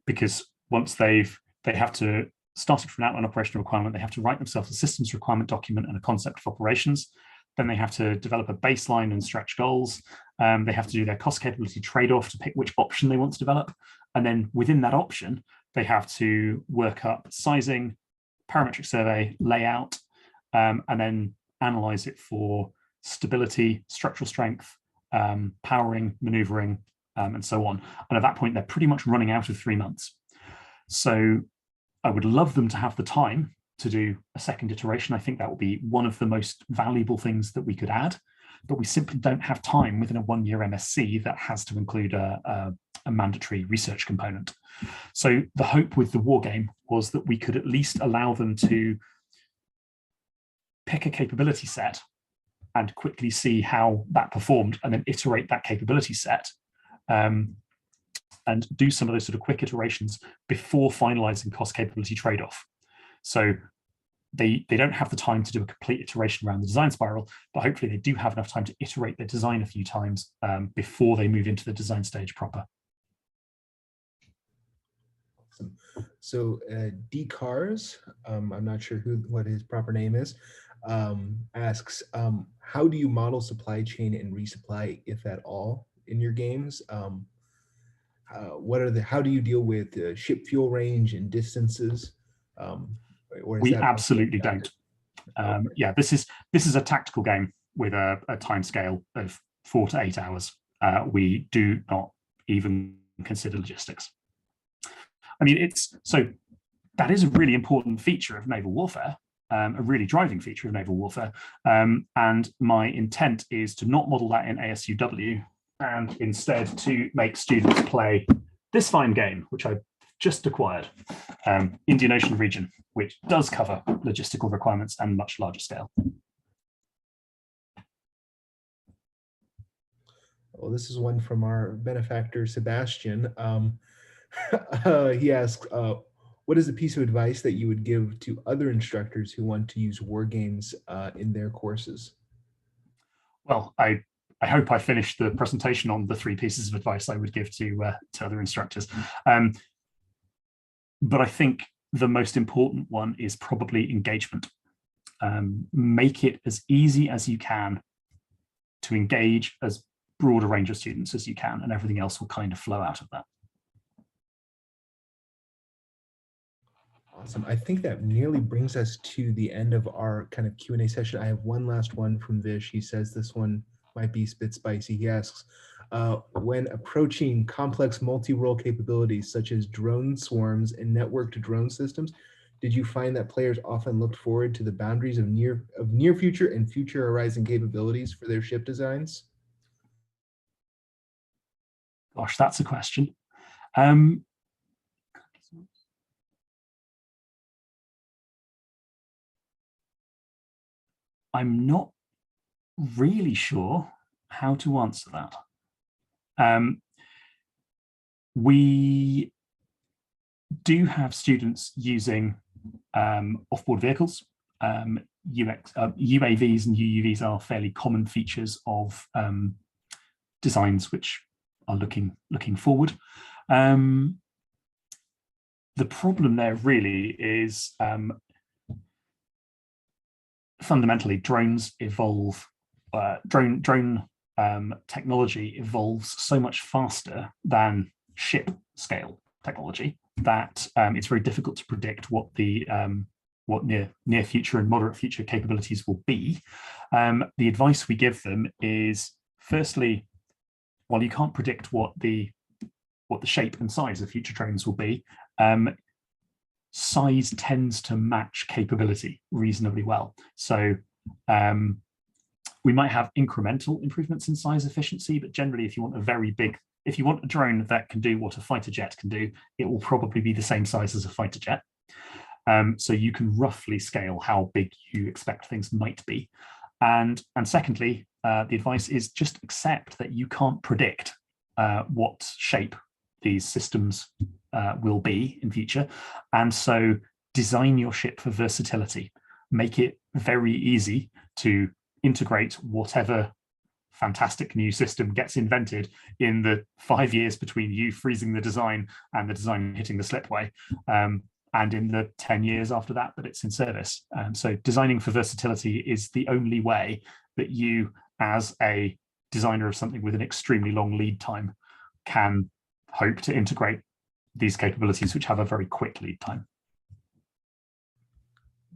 because once they have to start it from an outline operational requirement, they have to write themselves a systems requirement document and a concept of operations. Then they have to develop a baseline and stretch goals. They have to do their cost capability trade-off to pick which option they want to develop. And then within that option, they have to work up sizing, parametric survey, layout, and then analyze it for stability, structural strength, powering, maneuvering, and so on. And at that point, they're pretty much running out of 3 months. So I would love them to have the time to do a second iteration. I think that will be one of the most valuable things that we could add, but we simply don't have time within a 1-year MSc that has to include a mandatory research component. So the hope with the war game was that we could at least allow them to pick a capability set and quickly see how that performed, and then iterate that capability set, and do some of those sort of quick iterations before finalizing cost capability trade-off. So they don't have the time to do a complete iteration around the design spiral, but hopefully they do have enough time to iterate their design a few times before they move into the design stage proper. Awesome. So D-Cars, I'm not sure what his proper name is, asks, how do you model supply chain and resupply, if at all, in your games? How do you deal with ship fuel range and distances? Or is we that absolutely don't. Okay. Yeah, this is a tactical game with a time scale of 4 to 8 hours. We do not even consider logistics. I mean, that is a really important feature of naval warfare, a really driving feature of naval warfare. And my intent is to not model that in ASUW, and instead to make students play this fine game, which I just acquired, Indian Ocean region, which does cover logistical requirements and much larger scale. Well, this is one from our benefactor, Sebastian. He asks, what is a piece of advice that you would give to other instructors who want to use war games in their courses? Well, I hope I finished the presentation on the 3 pieces of advice I would give to other instructors. But I think the most important one is probably engagement. Make it as easy as you can to engage as broad a range of students as you can, and everything else will kind of flow out of that. Awesome. I think that nearly brings us to the end of our kind of Q&A session. I have one last one from Vish. He says this one might be a bit spicy. He asks, when approaching complex multi-role capabilities such as drone swarms and networked drone systems, did you find that players often looked forward to the boundaries of near future and future horizon capabilities for their ship designs? Gosh, that's a question. I'm not really sure how to answer that. We do have students using off-board vehicles. UAVs and UUVs are fairly common features of designs which are looking forward. The problem there really is fundamentally drones evolve. Drone technology evolves so much faster than ship scale technology that it's very difficult to predict what the what near future and moderate future capabilities will be. The advice we give them is, firstly, while you can't predict what the shape and size of future drones will be, size tends to match capability reasonably well. So we might have incremental improvements in size efficiency, but generally, if you want a drone that can do what a fighter jet can do, it will probably be the same size as a fighter jet. So you can roughly scale how big you expect things might be. And secondly, the advice is just accept that you can't predict what shape these systems will be in future. And so design your ship for versatility. Make it very easy to integrate whatever fantastic new system gets invented in the 5 years between you freezing the design and the design hitting the slipway, and in the 10 years after that it's in service. So designing for versatility is the only way that you, as a designer of something with an extremely long lead time, can hope to integrate these capabilities which have a very quick lead time.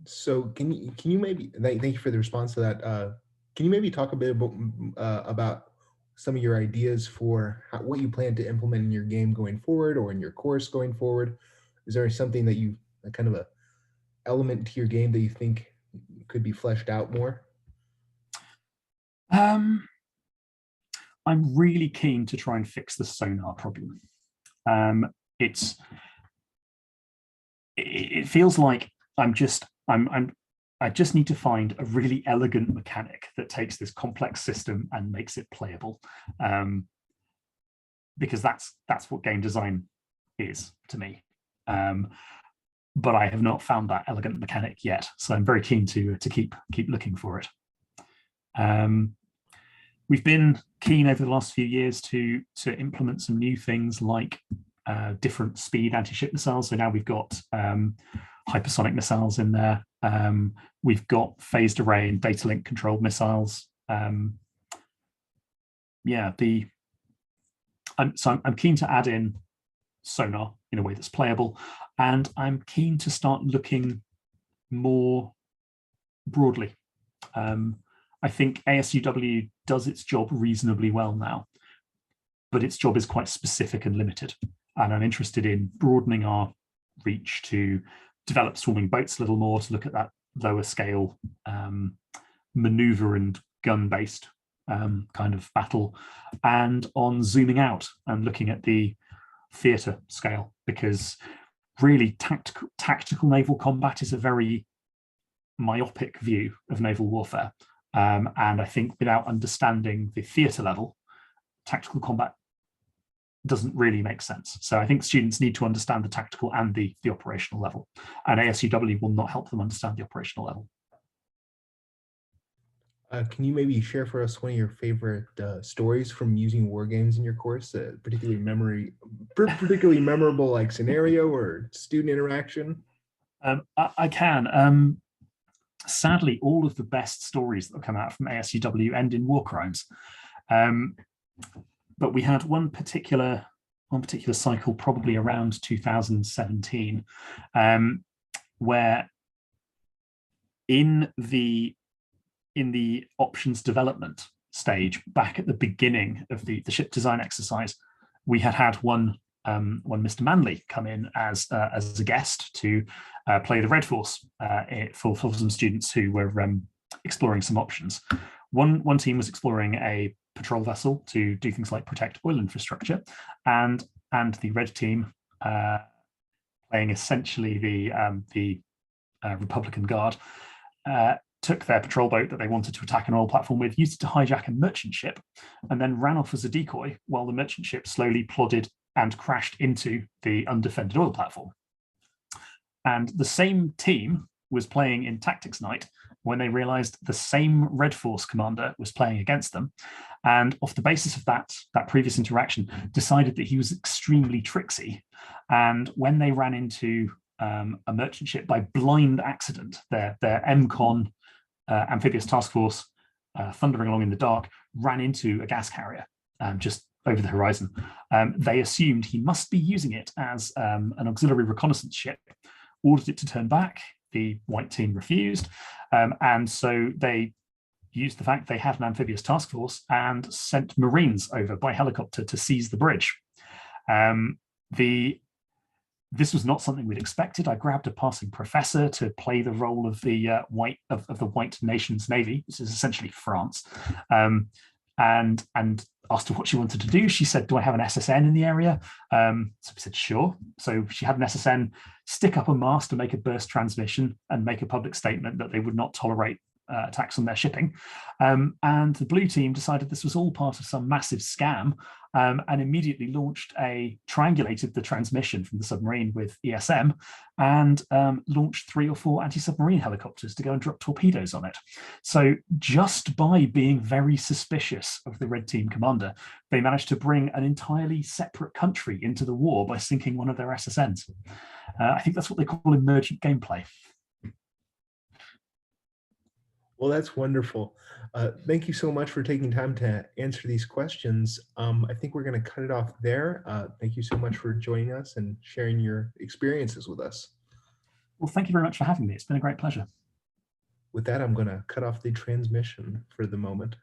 So can you maybe, thank you for the response to that. Can you maybe talk a bit about some of your ideas for what you plan to implement in your game going forward, or in your course going forward? Is there something that you, kind of a element to your game that you think could be fleshed out more? I'm really keen to try and fix the sonar problem. It feels like I just need to find a really elegant mechanic that takes this complex system and makes it playable, because that's what game design is to me. But I have not found that elegant mechanic yet, so I'm very keen to keep looking for it. We've been keen over the last few years to implement some new things like different speed anti-ship missiles. So now we've got hypersonic missiles in there. We've got phased array and data link controlled missiles. I'm keen to add in sonar in a way that's playable, and I'm keen to start looking more broadly. I think ASUW does its job reasonably well now, but its job is quite specific and limited. And I'm interested in broadening our reach to develop swarming boats a little more, to look at that lower scale maneuver and gun-based kind of battle, and on zooming out and looking at the theatre scale, because really tactical naval combat is a very myopic view of naval warfare. And I think without understanding the theatre level, tactical combat doesn't really make sense. So I think students need to understand the tactical and the operational level, and ASUW will not help them understand the operational level. Can you maybe share for us one of your favorite stories from using war games in your course, particularly memorable like scenario or student interaction? I can. Sadly, all of the best stories that come out from ASUW end in war crimes. But we had one particular cycle, probably around 2017, where in the options development stage, back at the beginning of the ship design exercise, we had one Mr. Manley come in as a guest to play the Red Force for some students who were exploring some options. One team was exploring a patrol vessel to do things like protect oil infrastructure, and the Red team, playing essentially the Republican Guard, took their patrol boat that they wanted to attack an oil platform with, used it to hijack a merchant ship, and then ran off as a decoy while the merchant ship slowly plodded and crashed into the undefended oil platform. And the same team was playing in Tactics Night when they realized the same Red Force commander was playing against them, and off the basis of that previous interaction, decided that he was extremely tricksy. And when they ran into a merchant ship by blind accident, their MCON amphibious task force, thundering along in the dark, ran into a gas carrier just over the horizon. They assumed he must be using it as an auxiliary reconnaissance ship, ordered it to turn back. The white team refused, and so they used the fact they had an amphibious task force and sent Marines over by helicopter to seize the bridge. This was not something we'd expected. I grabbed a passing professor to play the role of the white nation's navy, which is essentially France, and asked her what she wanted to do. She said, "Do I have an SSN in the area?" So we said, "Sure." So she had an SSN stick up a mast to make a burst transmission and make a public statement that they would not tolerate attacks on their shipping. And the blue team decided this was all part of some massive scam, and immediately triangulated the transmission from the submarine with ESM and launched 3 or 4 anti-submarine helicopters to go and drop torpedoes on it. So just by being very suspicious of the red team commander, they managed to bring an entirely separate country into the war by sinking one of their SSNs. I think that's what they call emergent gameplay. Well, that's wonderful. Thank you so much for taking time to answer these questions. I think we're going to cut it off there. Thank you so much for joining us and sharing your experiences with us. Well, thank you very much for having me. It's been a great pleasure. With that, I'm going to cut off the transmission for the moment.